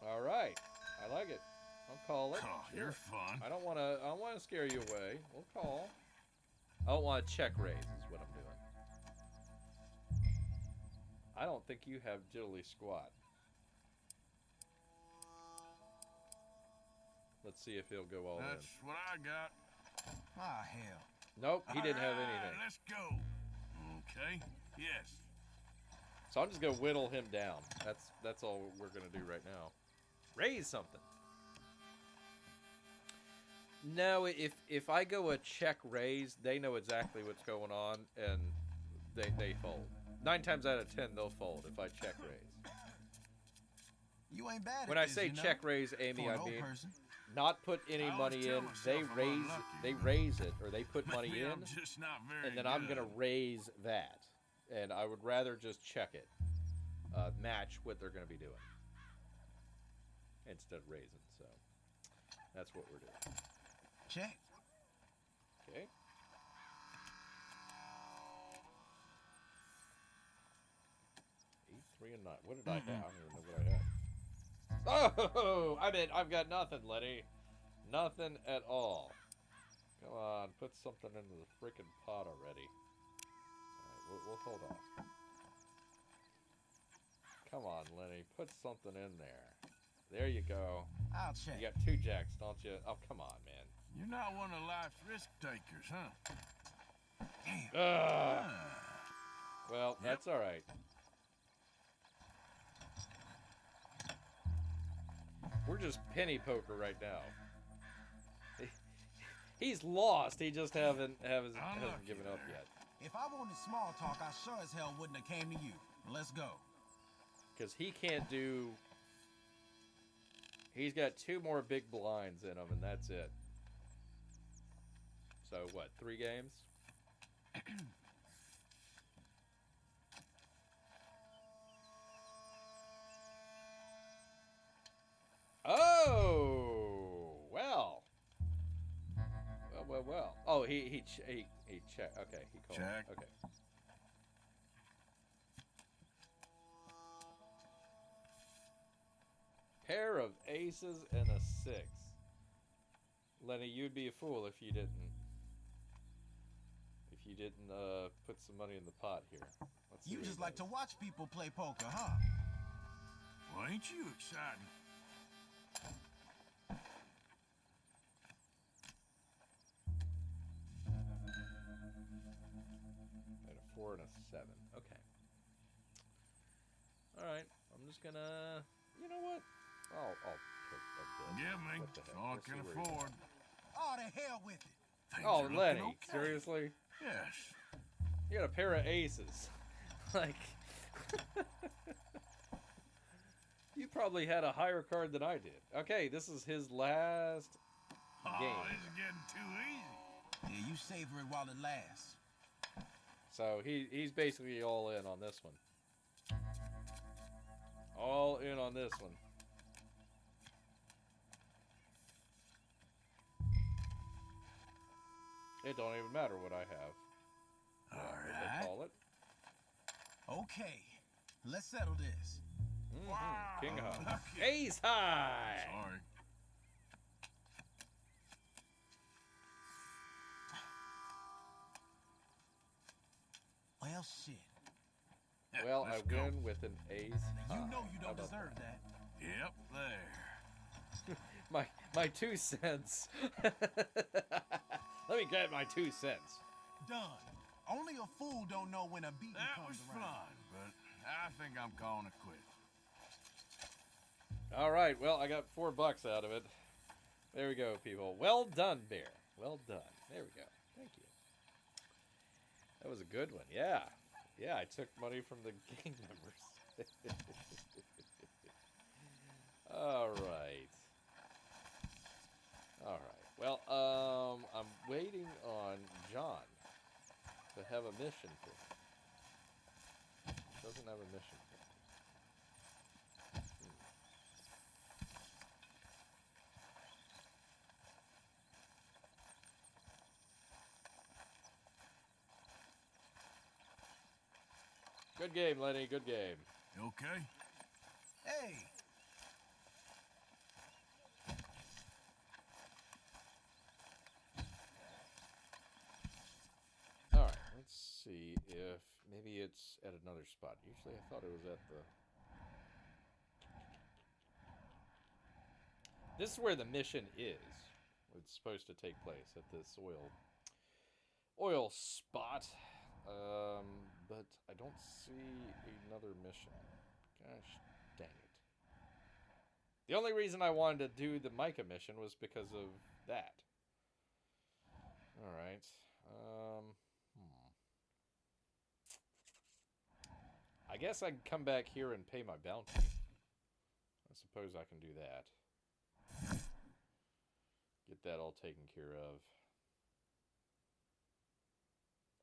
Alright. I like it. I'll call it. Oh, Sure. you're fun. I don't wanna scare you away. We'll call. I don't want to check raise is what I'm doing. I don't think you have diddly squat. Let's see if he'll go all in. That's what I got. Ah, hell. Nope, he didn't have anything. Let's go. Okay. Yes. So I'm just gonna whittle him down. That's all we're gonna do right now. Raise something. No, if I go a check raise, they know exactly what's going on, and they fold. 9 times out of 10, they'll fold if I check raise. You ain't bad When at I this, say you know? check raise, Amy, For an I old mean person. not put any I always money tell in. myself They I'm raise unlucky, they you know? raise it, or they put money Maybe in, I'm just not very and then I'm good. gonna raise that, and I would rather just check it, match what they're gonna be doing instead of raising. So that's what we're doing. Check. Okay. Three and 9. What did I have? I don't even know what I had. Oh, I've got nothing, Lenny. Nothing at all. Come on, put something into the freaking pot already. All right, we'll hold off. Come on, Lenny, put something in there. There you go. I'll check. You got 2 jacks, don't you? Oh, come on, man. You're not one of life's risk takers, huh? Damn. Well, that's all right. We're just penny poker right now. He's lost. He just hasn't given up yet. If I wanted small talk, I sure as hell wouldn't have came to you. Let's go. Because he can't do... He's got 2 more big blinds in him, and that's it. So, what, 3 games? Oh, he checked. Okay, he called. Check. Okay. Pair of aces and a 6. Lenny, you'd be a fool if you didn't. If you didn't put some money in the pot here. Let's see You what he just like does. to watch people play poker, huh? Well, ain't you exciting? And a 4 and a 7. Okay. Alright. I'm just gonna... You know what? I'll pick a bit. Give me. What the heck? All I We'll can see where he afford. Oh, the hell with it. Things Oh, are looking Lenny. okay. Seriously? Yes. You got a pair of aces. Like... You probably had a higher card than I did. Okay, this is his last game. Oh, this is getting too easy. Yeah, you savor it while it lasts. So he's basically all in on this one. All in on this one. It don't even matter what I have. All What right. they call it. Okay, let's settle this. King high. lucky. Ace high. Sorry. Well, shit. Well, I Let's go. win with an ace high. You know you How don't about deserve that. Yep, there. My 2 cents. Let me get my 2 cents. Done. Only a fool don't know when a beating That comes was around. fun, but I think I'm calling it quits. All right. Well, I got $4 out of it. There we go, people. Well done, Bear. Well done. There we go. Thank you. That was a good one. Yeah. Yeah, I took money from the gang members. All right. All right. Well, I'm waiting on John to have a mission for me. Doesn't have a mission for me. Good game, Lenny. Good game. You okay? Hey, All right. Let's see if maybe it's at another spot. Usually, I thought it was at the. This is where the mission is. It's supposed to take place at this oil spot. But I don't see another mission. Gosh dang it. The only reason I wanted to do the Micah mission was because of that. Alright. I guess I can come back here and pay my bounty. I suppose I can do that. Get that all taken care of.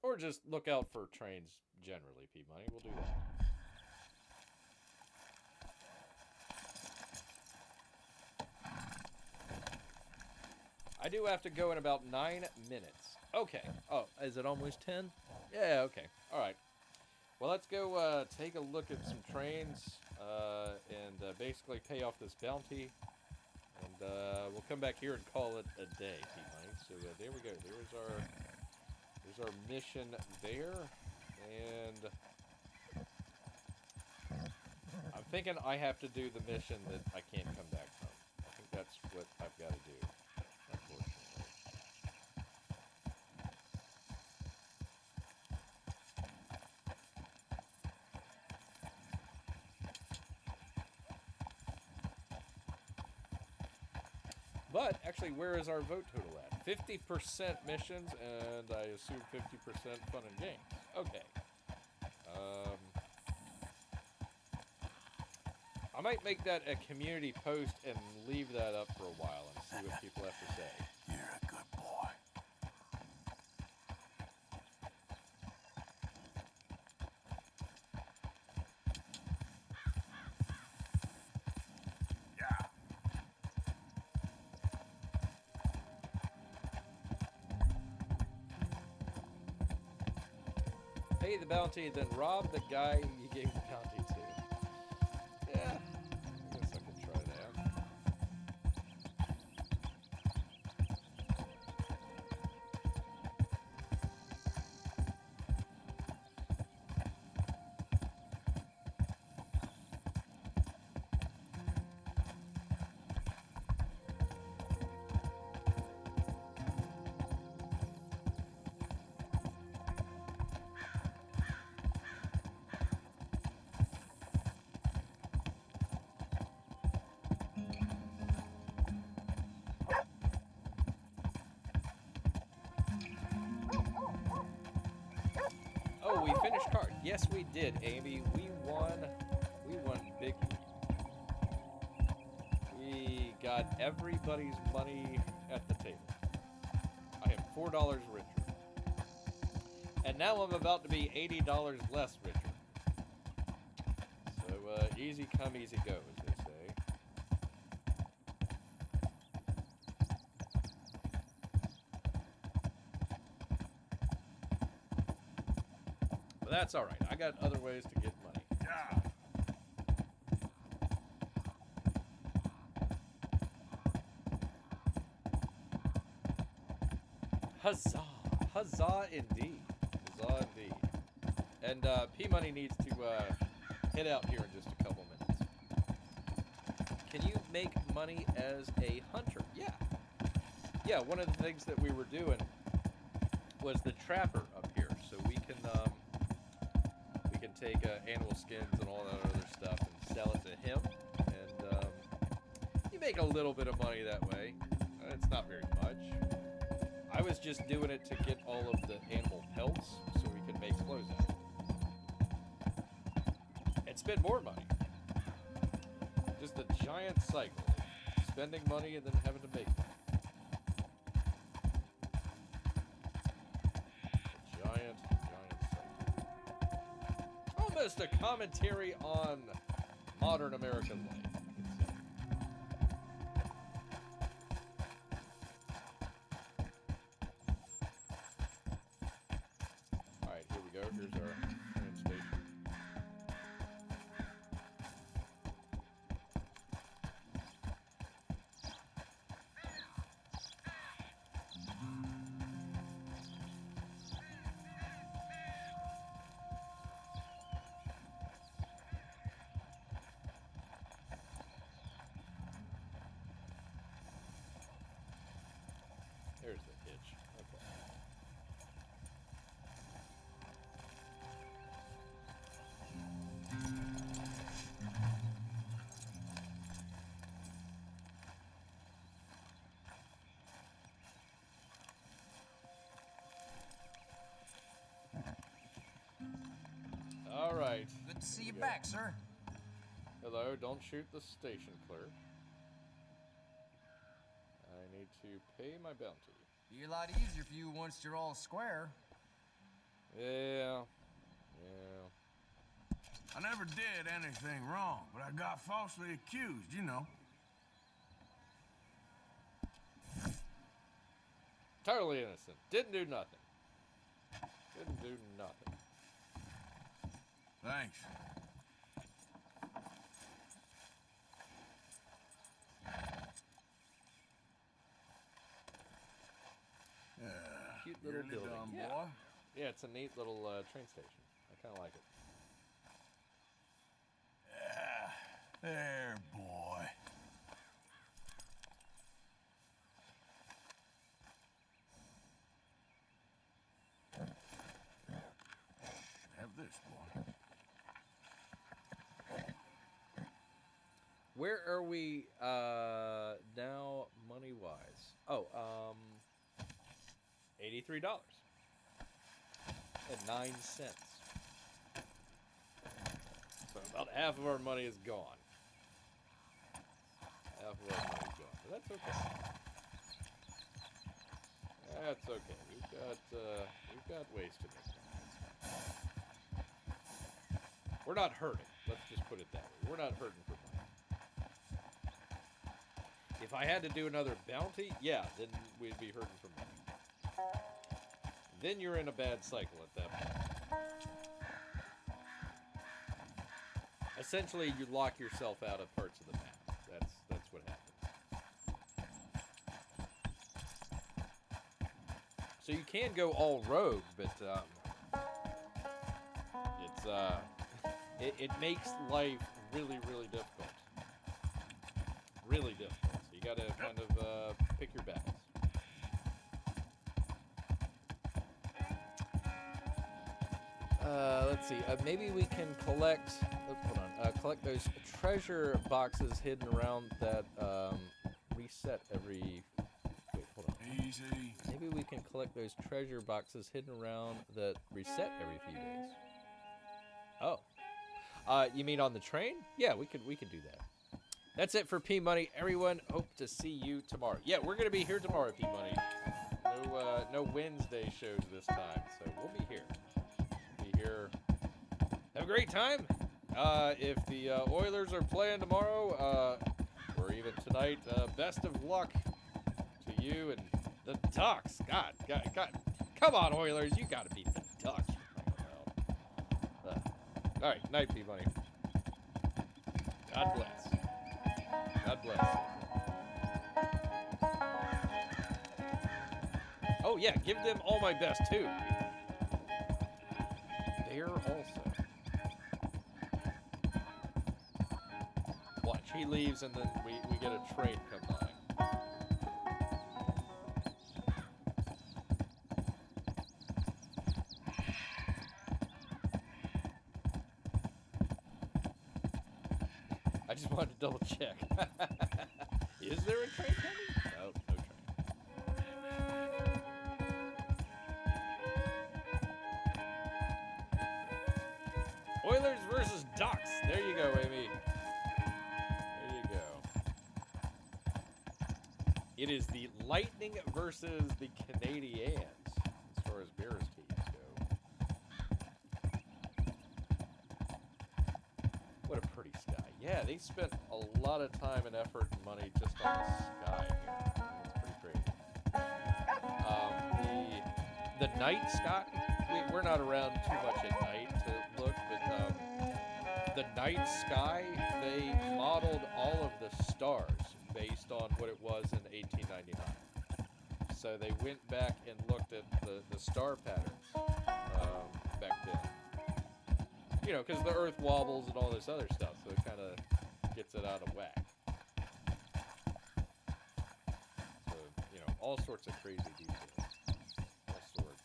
Or just look out for trains generally, P-Money. We'll do that. I do have to go in about 9 minutes. Okay. Oh, is it almost 10? Yeah, okay. All right. Well, let's go take a look at some trains and basically pay off this bounty. And we'll come back here and call it a day, P-Money. So there we go. There's our mission there. And I'm thinking I have to do the mission that I can't come back from. I think that's what I've got to do, unfortunately. But, actually, where is our vote total at? 50% missions, and I assume 50% fun and games. Okay. I might make that a community post and leave that up for a while and see what people have to say. You're a good boy. Yeah. pay the bounty, then rob the guy you gave the bounty to. Yeah, I guess I could try that. Oh, we finished card. Yes, we did, Amy. We won. We won big. We got everybody's money at the table. I am $4 richer. And now I'm about to be $80 less richer. So, easy come, easy go, as they say. But that's alright. I got other ways to get money. Yeah. Huzzah! Huzzah indeed. Huzzah indeed. And P-Money needs to head out here in just a couple minutes. Can you make money as a hunter? Yeah. Yeah, one of the things that we were doing was the trapper up here. So we can take animal skins and all that other stuff and sell it to him. And you make a little bit of money that way. It's not very much. I was just doing it to get all of the animal pelts so we could make clothes out of it. And spend more money. Just a giant cycle. Spending money and then having to make money. A giant cycle. Almost a commentary on modern American life. Here's our train station. There's the hitch. Okay. All right. Good to see you back, sir. Hello, don't shoot the station clerk. I need to pay my bounty. Be a lot easier for you once you're all square. Yeah. I never did anything wrong, but I got falsely accused, you know. Totally innocent. Didn't do nothing. Didn't do nothing. Thanks. Cute little Nearly building. done, Yeah. boy. Yeah, it's a neat little train station. I kind of like it. Yeah. There, boy. Have this, boy. Where are we now, money-wise? Oh, $83 and 9 cents. So about half of our money is gone. Half of our money is gone, but that's okay. That's okay. We've got ways to make money. We're not hurting. Let's just put it that way. We're not hurting for money. If I had to do another bounty, yeah, then we'd be hurting for money. Then you're in a bad cycle at that point. Essentially, you lock yourself out of parts of the map. That's what happens. So you can go all rogue, but it makes life really, really difficult. Really difficult. So you gotta kind of pick your battles. Let's see. Maybe we can collect. Hold on. Collect those treasure boxes hidden around that reset every. Wait, hold on. Easy. Maybe we can collect those treasure boxes hidden around that reset every few days. Oh. You mean on the train? Yeah, we could do that. That's it for P Money. Everyone, hope to see you tomorrow. Yeah, we're gonna be here tomorrow, P Money. No Wednesday shows this time, so we'll be here. Here. Have a great time. If the Oilers are playing tomorrow, or even tonight, best of luck to you and the Ducks. God, come on, Oilers, you gotta beat the Ducks. All right, night, P-Money. God bless. God bless. Oh yeah, give them all my best too. Also. Watch, he leaves and then we get a train come by. I just wanted to double check. Is there a train coming? No, no train. Oilers versus Ducks. There you go, Amy. There you go. It is the Lightning versus the Canadiens, as far as Bears teams go. What a pretty sky. Yeah, they spent a lot of time and effort and money just on the sky here. It's pretty crazy. The night sky, we're not around too much at night to look, but the night sky, they modeled all of the stars based on what it was in 1899. So they went back and looked at the star patterns back then. You know, because the Earth wobbles and all this other stuff, so it kind of gets it out of whack. So, you know, all sorts of crazy details. All sorts.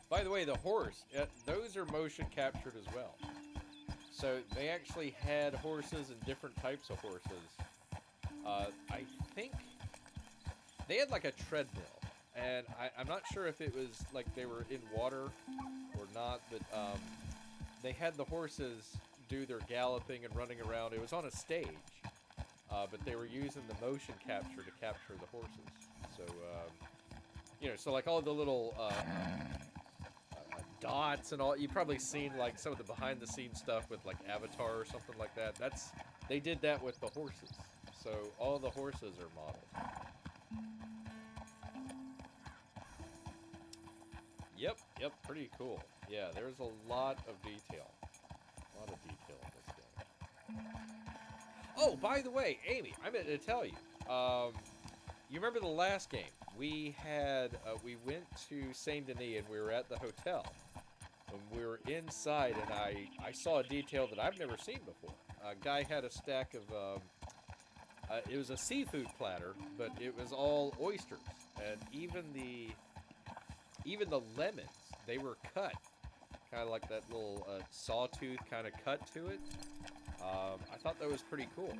By the way, the horse, those are motion captured as well. So they actually had horses and different types of horses. I think they had like a treadmill, and I'm not sure if it was like they were in water or not, but they had the horses do their galloping and running around. It was on a stage, but they were using the motion capture to capture the horses. So, you know, so like all the little dots and all, you've probably seen like some of the behind the scenes stuff with like Avatar or something like that. They did that with the horses. So all the horses are modeled. Yep, pretty cool. Yeah, there's a lot of detail. A lot of detail in this game. Oh, by the way, Amy, I meant to tell you. You remember the last game? We went to Saint Denis and we were at the hotel. And we were inside and I saw a detail that I've never seen before. A guy had a stack of, it was a seafood platter, but it was all oysters. And even the lemons, they were cut. Kind of like that little sawtooth kind of cut to it. I thought that was pretty cool.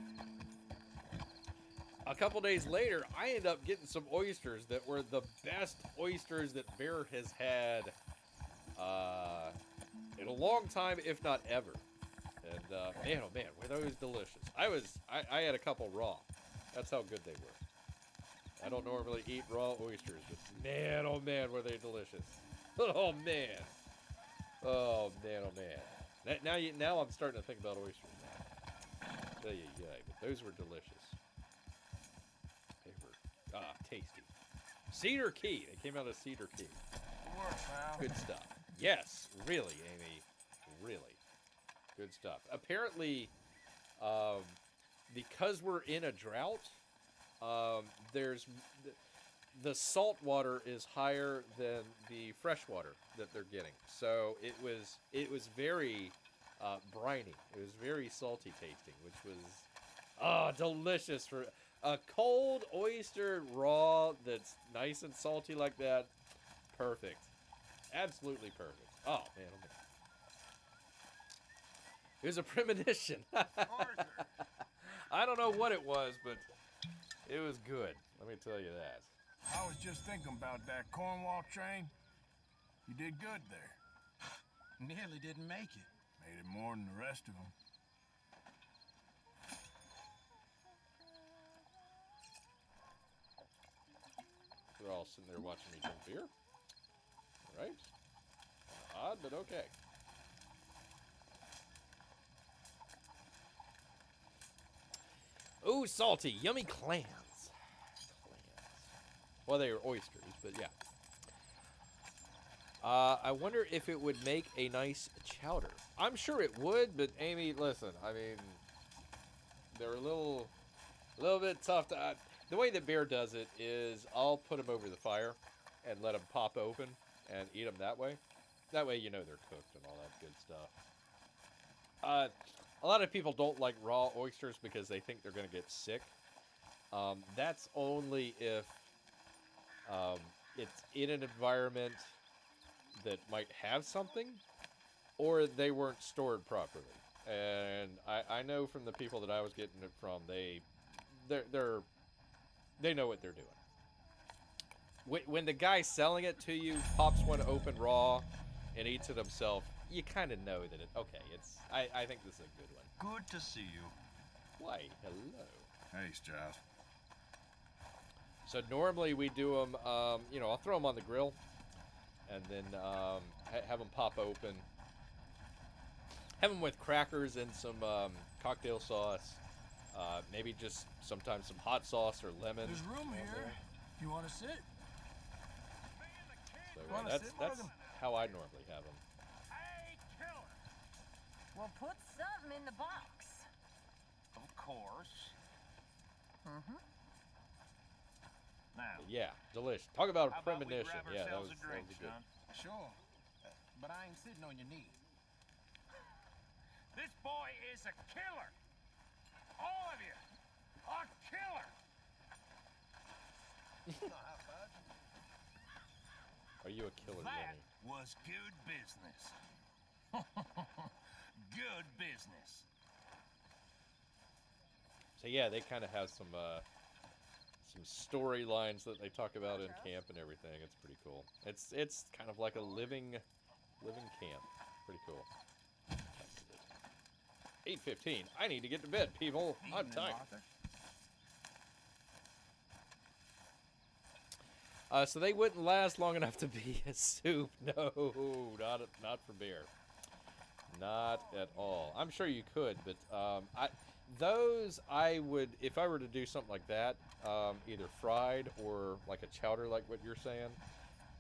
A couple days later, I ended up getting some oysters that were the best oysters that Bear has had in a long time, if not ever. And man, oh man, were those delicious. I had a couple raw. That's how good they were. I don't normally eat raw oysters, but man, oh man, were they delicious. Oh man. Oh man, oh man. Now I'm starting to think about oysters now. Tell you, yeah, but those were delicious. They were tasty. Cedar Key. They came out of Cedar Key. Good stuff. Yes, really, Amy. Really. Good stuff. Apparently, because we're in a drought, there's the salt water is higher than the fresh water that they're getting. So it was very briny. It was very salty tasting, which was delicious for a cold oyster raw that's nice and salty like that. Perfect. Absolutely perfect. Oh man, oh man. It was a premonition. I don't know what it was, but it was good. Let me tell you that. I was just thinking about that Cornwall train. You did good there. Nearly didn't make it. Made it more than the rest of them. They're all sitting there watching me drink beer. All right. Odd, but okay. Ooh, salty, yummy clams. Well, they were oysters, but yeah. I wonder if it would make a nice chowder. I'm sure it would, but Amy, listen. I mean, they're a little bit tough to. The way that Bear does it is, I'll put them over the fire and let them pop open and eat them that way. That way, you know they're cooked and all that good stuff. A lot of people don't like raw oysters because they think they're going to get sick. That's only if it's in an environment that might have something, or they weren't stored properly. And I know from the people that I was getting it from, they know what they're doing. When the guy selling it to you pops one open raw and eats it himself, you kind of know that I think this is a good one. Good to see you. Why, hello. Hey, Giles. So normally we do them, I'll throw them on the grill and then have them pop open. Have them with crackers and some cocktail sauce. Maybe just sometimes some hot sauce or lemon. There's room here. You want to sit? So that's how I normally have them. Hey, killer! Well, put something in the box. Of course. Mm-hmm. Now, Yeah, delicious. Talk about a how about we premonition. grab Yeah, that ourselves was a drink, good. son? Sure. But I ain't sitting on your knee. This boy is a killer! All of you! A killer! Are you a killer, That Jenny? was good business. Good business. So yeah, they kind of have some storylines that they talk about in camp and everything. It's pretty cool. It's kind of like a living camp. Pretty cool. 8:15. I need to get to bed, people. I'm tired. So they wouldn't last long enough to be a soup. No, not for Bear. Not at all. I'm sure you could, but I would, if I were to do something like that, either fried or like a chowder, like what you're saying,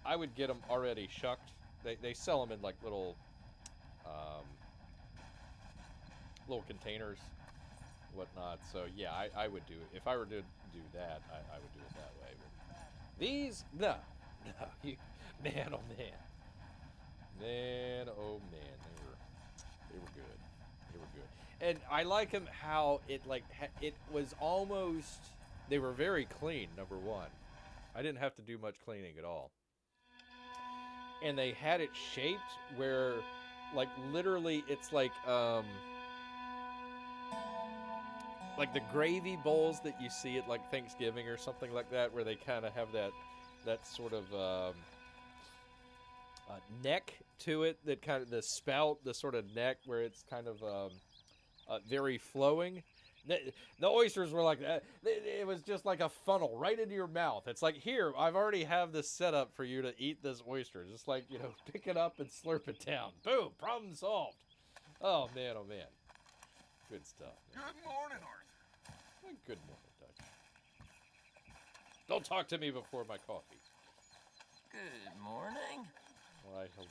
I would get them already shucked. They sell them in like little containers, whatnot. So yeah, I would do it if I were to do that. I would do it that way. But these, no, you, man, oh man, they were good. They were good. And I like them how it was almost, they were very clean, number one. I didn't have to do much cleaning at all. And they had it shaped where, like, literally it's like the gravy bowls that you see at like Thanksgiving or something like that, where they kind of have that sort of neck to it, that kind of the spout, the sort of neck where it's kind of very flowing. The oysters were like that. It was just like a funnel right into your mouth. It's like, here, I've already have this set up for you to eat this oyster. Just like, you know, pick it up and slurp it down. Boom, problem solved. Oh, man, oh, man. Good stuff. Man. Good morning, Arthur. Good morning, Dutch. Don't talk to me before my coffee. Good morning. Why, hello.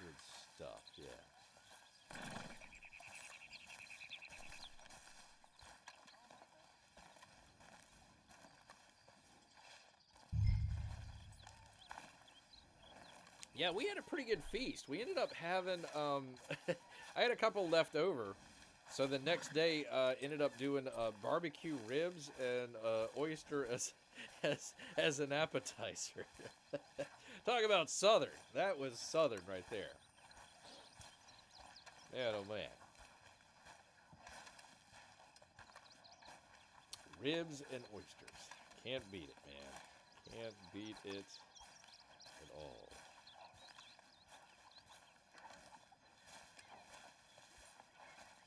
Good stuff, yeah. Yeah, we had a pretty good feast. We ended up having, I had a couple left over. So the next day, ended up doing barbecue ribs and oyster as an appetizer. Talk about Southern. That was Southern right there. Man, oh man. Ribs and oysters. Can't beat it, man. Can't beat it at all.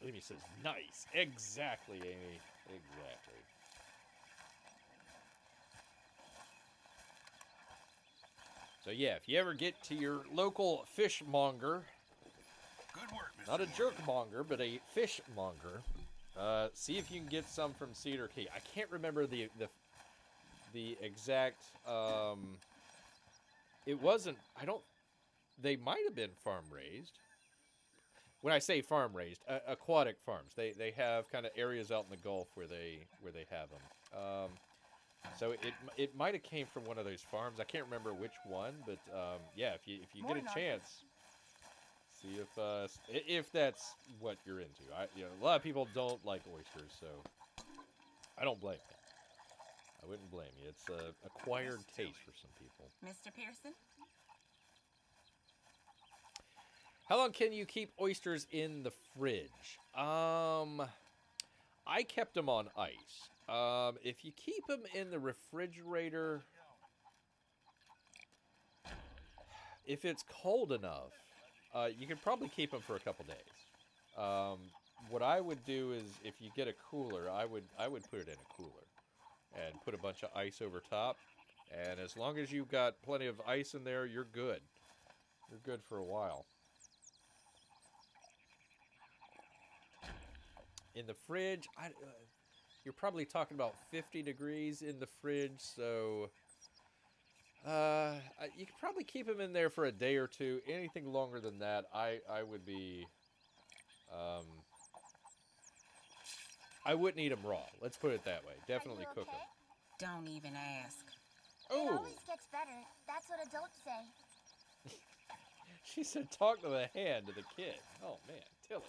Amy says, nice. Exactly, Amy. Exactly. So yeah, if you ever get to your local fishmonger, Good work, Mr. not a Morgan. jerkmonger, but a fishmonger, see if you can get some from Cedar Key. I can't remember the exact. It wasn't. I don't. They might have been farm raised. When I say farm raised, aquatic farms. They have kind of areas out in the Gulf where they have them. So it might have came from one of those farms. I can't remember which one, but yeah, if you get a chance, see if that's what you're into. A lot of people don't like oysters, so I don't blame you. I wouldn't blame you. It's a acquired taste for some people. Mr. Pearson? How long can you keep oysters in the fridge? I kept them on ice. If you keep them in the refrigerator, if it's cold enough, you can probably keep them for a couple days. What I would do is, if you get a cooler, I would put it in a cooler and put a bunch of ice over top. And as long as you've got plenty of ice in there, you're good. You're good for a while. In the fridge, you're probably talking about 50 degrees in the fridge, so you could probably keep them in there for a day or two. Anything longer than that, I would be, I wouldn't eat them raw. Let's put it that way. Definitely cook them. Don't even ask. It Oh, always gets better. That's what adults say. she said, talk to the hand to the kid. Oh man, Tilly,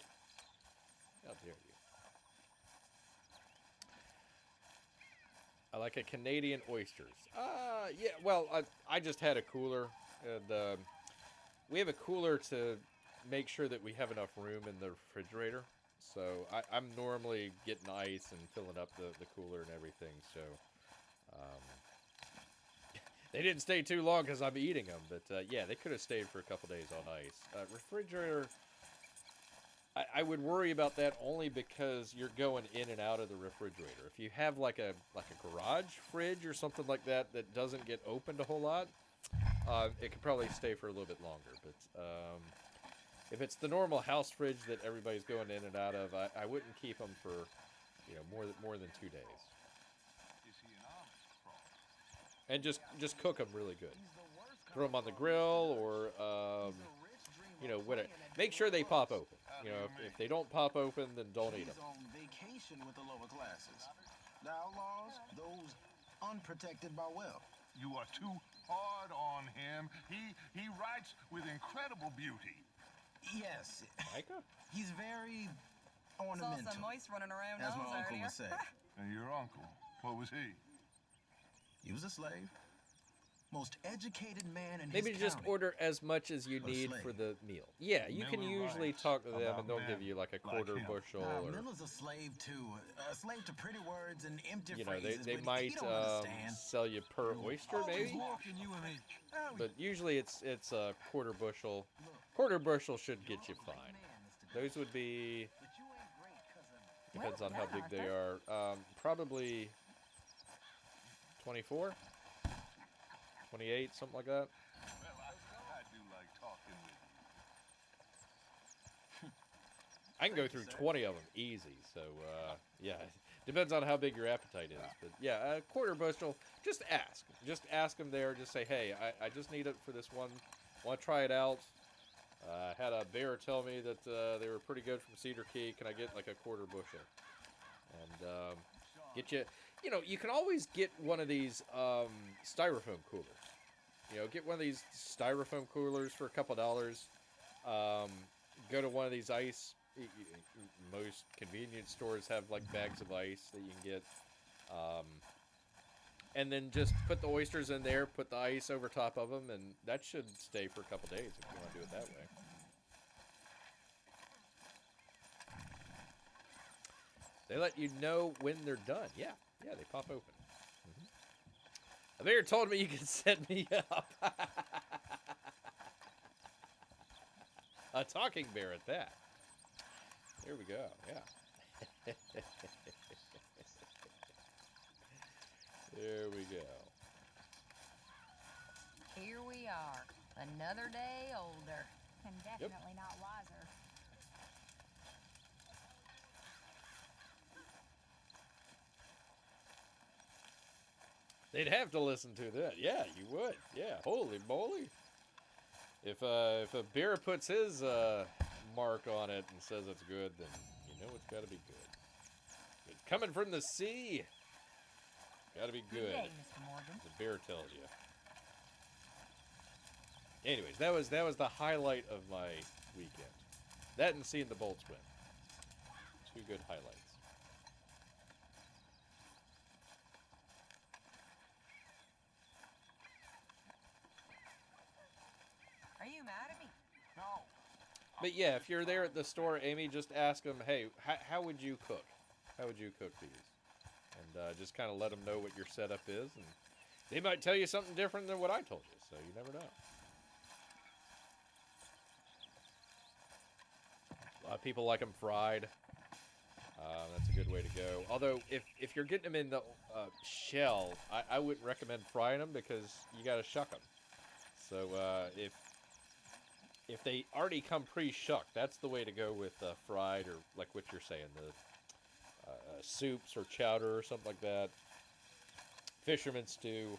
how dare you? I like a Canadian oysters. Yeah, well, I just had a cooler, and we have a cooler to make sure that we have enough room in the refrigerator. So I'm normally getting ice and filling up the cooler and everything. So they didn't stay too long because I'm eating them. But yeah, they could have stayed for a couple days on ice. Refrigerator, I would worry about that only because you're going in and out of the refrigerator. If you have like a garage fridge or something like that that doesn't get opened a whole lot, it could probably stay for a little bit longer. But if it's the normal house fridge that everybody's going in and out of, I wouldn't keep them for more than 2 days. And just cook them really good. Throw them on the grill or whatever. Make sure they pop open. If they don't pop open, then don't eat them. He's on vacation with the lower classes. The outlaws, those unprotected by wealth. You are too hard on him. He writes with incredible beauty. Yes. Micah? He's very Saw ornamental. some mice running around As my Knowles uncle earlier. would say. And your uncle, what was he? He was a slave. most educated man in Maybe his just county. order as much as you A need slave. for the meal. Yeah, you can Miller usually writes talk to them about and they'll give men you like a like quarter him. bushel or, Miller's a slave too. A slave to pretty words and empty you know, phrases. they but might he don't understand. sell you per oyster maybe. Walking you and me. But usually it's a quarter bushel. Quarter bushel should get you fine. Those would be, But you ain't great 'cause of depends Well on how done, big they are. Probably 24, 28, something like that. Well, I do like talking with you. I can go through 20 of them easy. So yeah, depends on how big your appetite is. But yeah, a quarter bushel. Just ask. Just ask them there. Just say, hey, I just need it for this one. Want to try it out? I had a bear tell me that they were pretty good from Cedar Key. Can I get like a quarter bushel? And get you. You know, you can always get one of these styrofoam coolers. You know, get one of these styrofoam coolers for a couple dollars. Go to one of these ice. Most convenience stores have like bags of ice that you can get. And then just put the oysters in there, put the ice over top of them, and that should stay for a couple days if you want to do it that way. They let you know when they're done. Yeah, they pop open. A bear told me you could set me up. A talking bear at that. There we go, yeah. There we go. Here we are, another day older. And definitely not wiser. They'd have to listen to that. Yeah, you would. Yeah, holy moly. If a bear puts his mark on it and says it's good, then you know it's got to be good. It's coming from the sea. Got to be good. Good day, Mr. Morgan. The bear tells you. Anyways, that was the highlight of my weekend. That and seeing the Bolts win. Two good highlights. Are you mad at me? No. But yeah, if you're there at the store, Amy, just ask them, hey, how would you cook? How would you cook these? And just kind of let them know what your setup is. And they might tell you something different than what I told you, so you never know. A lot of people like them fried. That's a good way to go. Although, if you're getting them in the shell, I wouldn't recommend frying them because you got to shuck them. So if they already come pre-shucked, that's the way to go with fried, or like what you're saying, the soups or chowder or something like that. Fisherman's stew.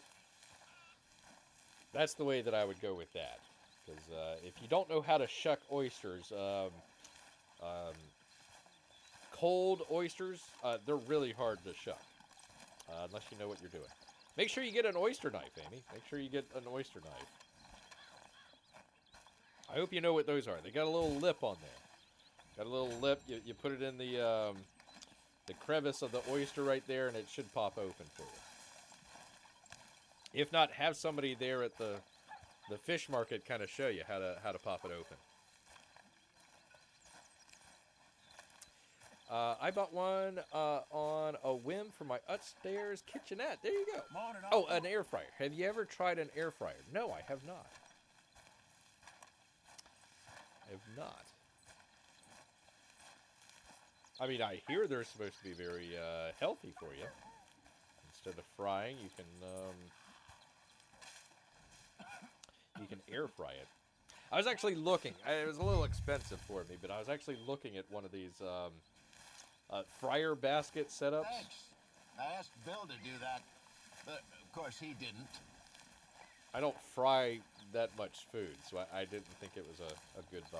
That's the way that I would go with that. Because if you don't know how to shuck oysters, cold oysters, they're really hard to shuck. Unless you know what you're doing. Make sure you get an oyster knife, Amy. Make sure you get an oyster knife. I hope you know what those are. They got a little lip on there. Got a little lip. You put it in the crevice of the oyster right there, and it should pop open for you. If not, have somebody there at the fish market kind of show you how to pop it open. I bought one on a whim for my upstairs kitchenette. There you go. Oh, an air fryer. Have you ever tried an air fryer? No, I have not. I have not. I mean, I hear they're supposed to be very healthy for you. Instead of frying, you can air fry it. I was actually looking. It was a little expensive for me, but I was actually looking at one of these fryer basket setups. Thanks. I asked Bill to do that, but of course he didn't. I don't fry that much food, so I didn't think it was a good buy.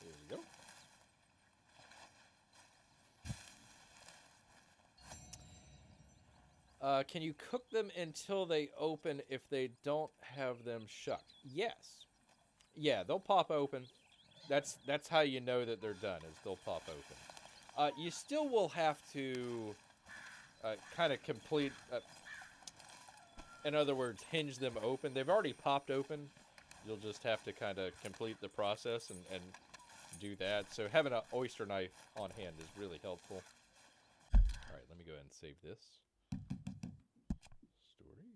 There we go. Can you cook them until they open if they don't have them shucked? Yes. Yeah, they'll pop open. That's how you know that they're done, is they'll pop open. You still will have to kind of complete, in other words, hinge them open. They've already popped open. You'll just have to kind of complete the process and do that. So having an oyster knife on hand is really helpful. All right, let me go ahead and save this. Story.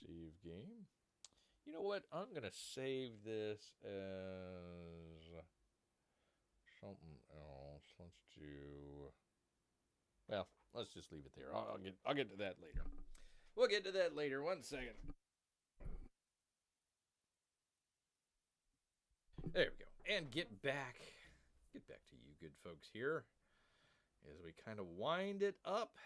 Save game. You know what? I'm going to save this as something else. Let's do... Well, let's just leave it there. I'll get to that later. We'll get to that later. 1 second. There we go. And get back to you good folks here as we kind of wind it up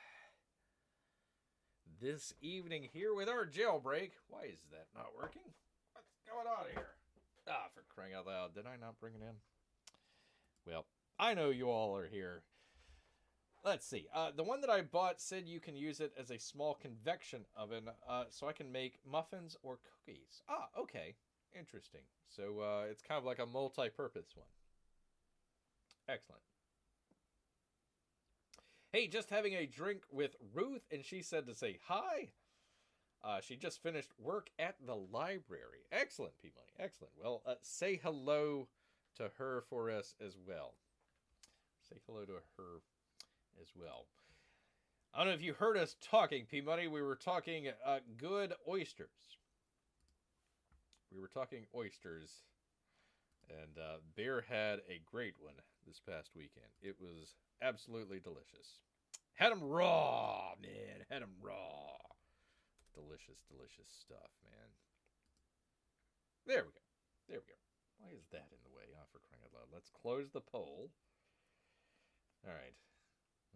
this evening here with our jailbreak. Why is that not working? What's going on here? Ah, for crying out loud. Did I not bring it in? Well, I know you all are here. Let's see. The one that I bought said you can use it as a small convection oven, so I can make muffins or cookies. Ah, okay. Interesting. So it's kind of like a multi-purpose one. Excellent. Hey, just having a drink with Ruth, and she said to say hi. She just finished work at the library. Excellent, P-Money. Excellent. Well, say hello to her for us as well. Say hello to her as well. I don't know if you heard us talking, P-Money. We were talking good oysters. We were talking oysters, and Bear had a great one this past weekend. It was absolutely delicious. Had them raw, man. Had them raw. Delicious, delicious stuff, man. There we go. There we go. Why is that in the way? Oh, for crying out loud. Let's close the poll. All right.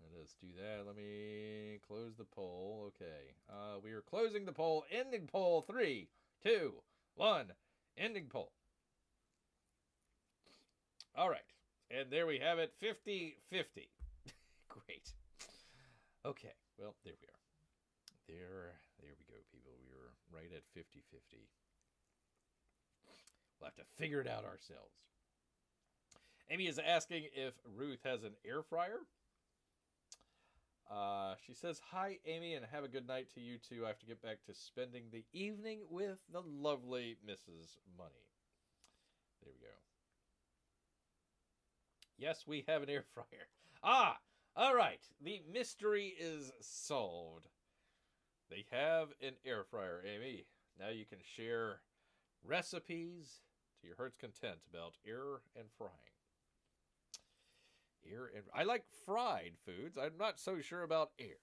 Let us do that. Let me close the poll. Okay. We are closing the poll. Ending poll. 3, 2, 1. Ending poll. All right. And there we have it. 50-50. Great. Okay. Well, there we are. There we go, people. We were right at 50-50. We'll have to figure it out ourselves. Amy is asking if Ruth has an air fryer. She says, hi, Amy, and have a good night to you too. I have to get back to spending the evening with the lovely Mrs. Money. There we go. Yes, we have an air fryer. Ah, all right. The mystery is solved. They have an air fryer, Amy. Now you can share recipes to your heart's content about air and frying. I like fried foods. I'm not so sure about air.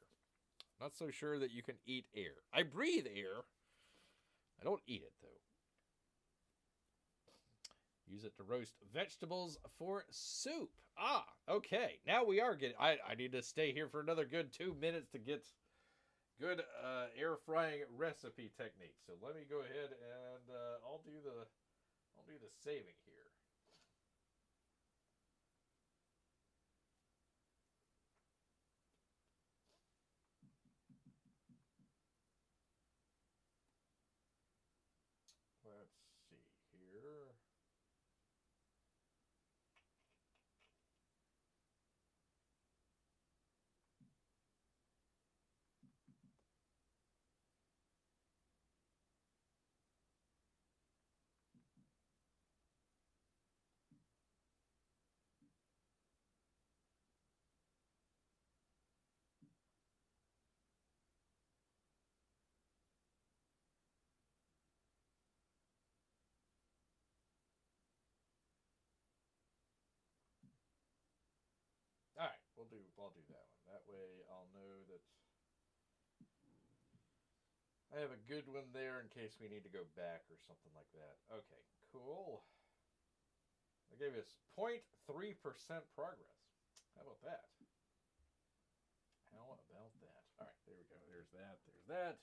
Not so sure that you can eat air. I breathe air. I don't eat it, though. Use it to roast vegetables for soup. Ah, okay. Now we are getting... I need to stay here for another good 2 minutes to get good air frying recipe techniques. So let me go ahead and I'll do the saving here. Let's see here. All right, I'll do that one. That way I'll know that I have a good one there in case we need to go back or something like that. Okay, cool. I gave us 0.3% progress. How about that? How about that? All right, there we go. There's that. There's that.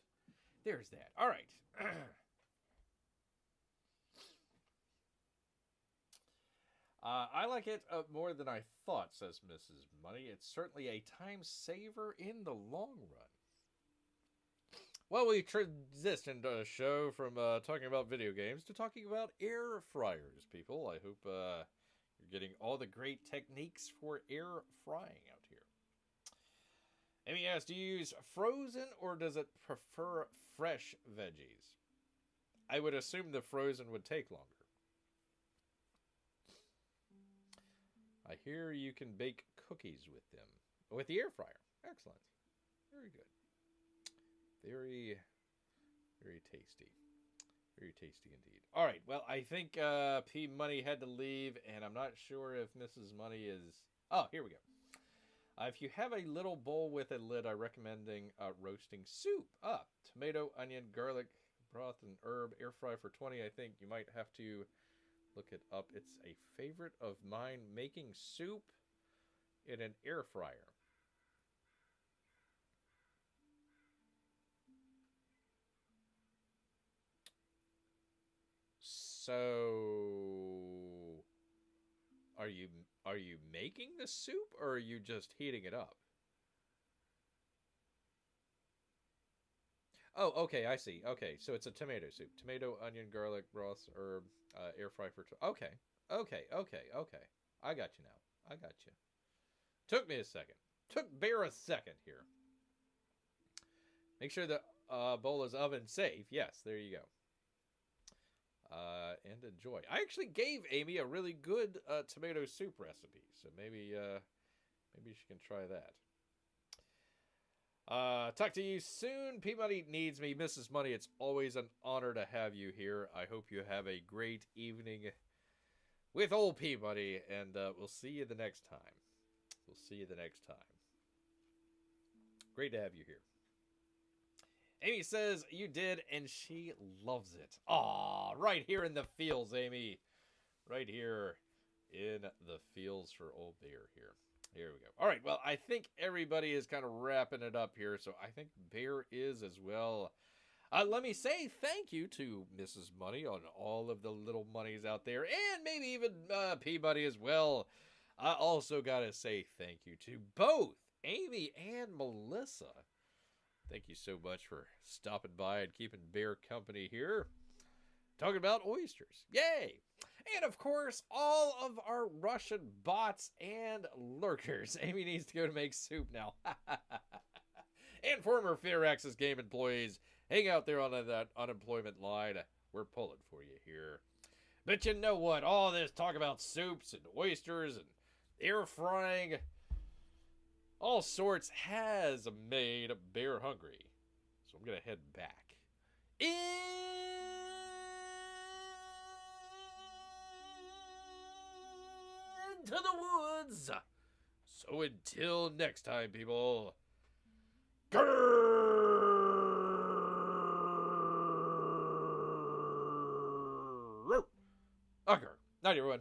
There's that. All right. I like it more than I thought, says Mrs. Money. It's certainly a time saver in the long run. Well, we transitioned a show from talking about video games to talking about air fryers, people. I hope you're You're getting all the great techniques for air frying out here. Amy asks, do you use frozen or does it prefer fresh veggies? I would assume the frozen would take longer. I hear you can bake cookies with them. With the air fryer. Excellent. Very good. Very, very tasty. Very tasty indeed. All right. Well, I think P Money had to leave, and I'm not sure if Mrs. Money is... Oh, here we go. If you have a little bowl with a lid, I'm recommending roasting soup up. Tomato, onion, garlic, broth, and herb. Air fry for 20. I think you might have to look it up. It's a favorite of mine, making soup in an air fryer. So, are you making the soup, or are you just heating it up? Oh, okay, I see. Okay, so it's a tomato soup. Tomato, onion, garlic, broth, herb, air fry for... Okay. I got you now. I got you. Took me a second. Took Bear a second here. Make sure the bowl is oven safe. Yes, there you go. And enjoy. I actually gave Amy a really good tomato soup recipe, so maybe she can try that. Talk to you soon. P-Money needs me. Mrs. Money, it's always an honor to have you here. I hope you have a great evening with old P-Money, and we'll see you the next time. We'll see you the next time. Great to have you here. Amy says you did, and she loves it. Aw, right here in the fields, Amy. Right here in the fields for old Bear here. Here we go. All right, well, I think everybody is kind of wrapping it up here, so I think Bear is as well. Let me say thank you to Mrs. Money on all of the little monies out there, and maybe even P-Money as well. I also got to say thank you to both Amy and Melissa. Thank you so much for stopping by and keeping Bear company here. Talking about oysters. Yay! And of course, all of our Russian bots and lurkers. Amy needs to go to make soup now. And former Firaxis game employees, hang out there on that unemployment line. We're pulling for you here. But you know what? All this talk about soups and oysters and air frying, all sorts, has made Bear hungry. So I'm going to head back into the woods. So until next time, people. Grrrrr. Okay. Night, everyone.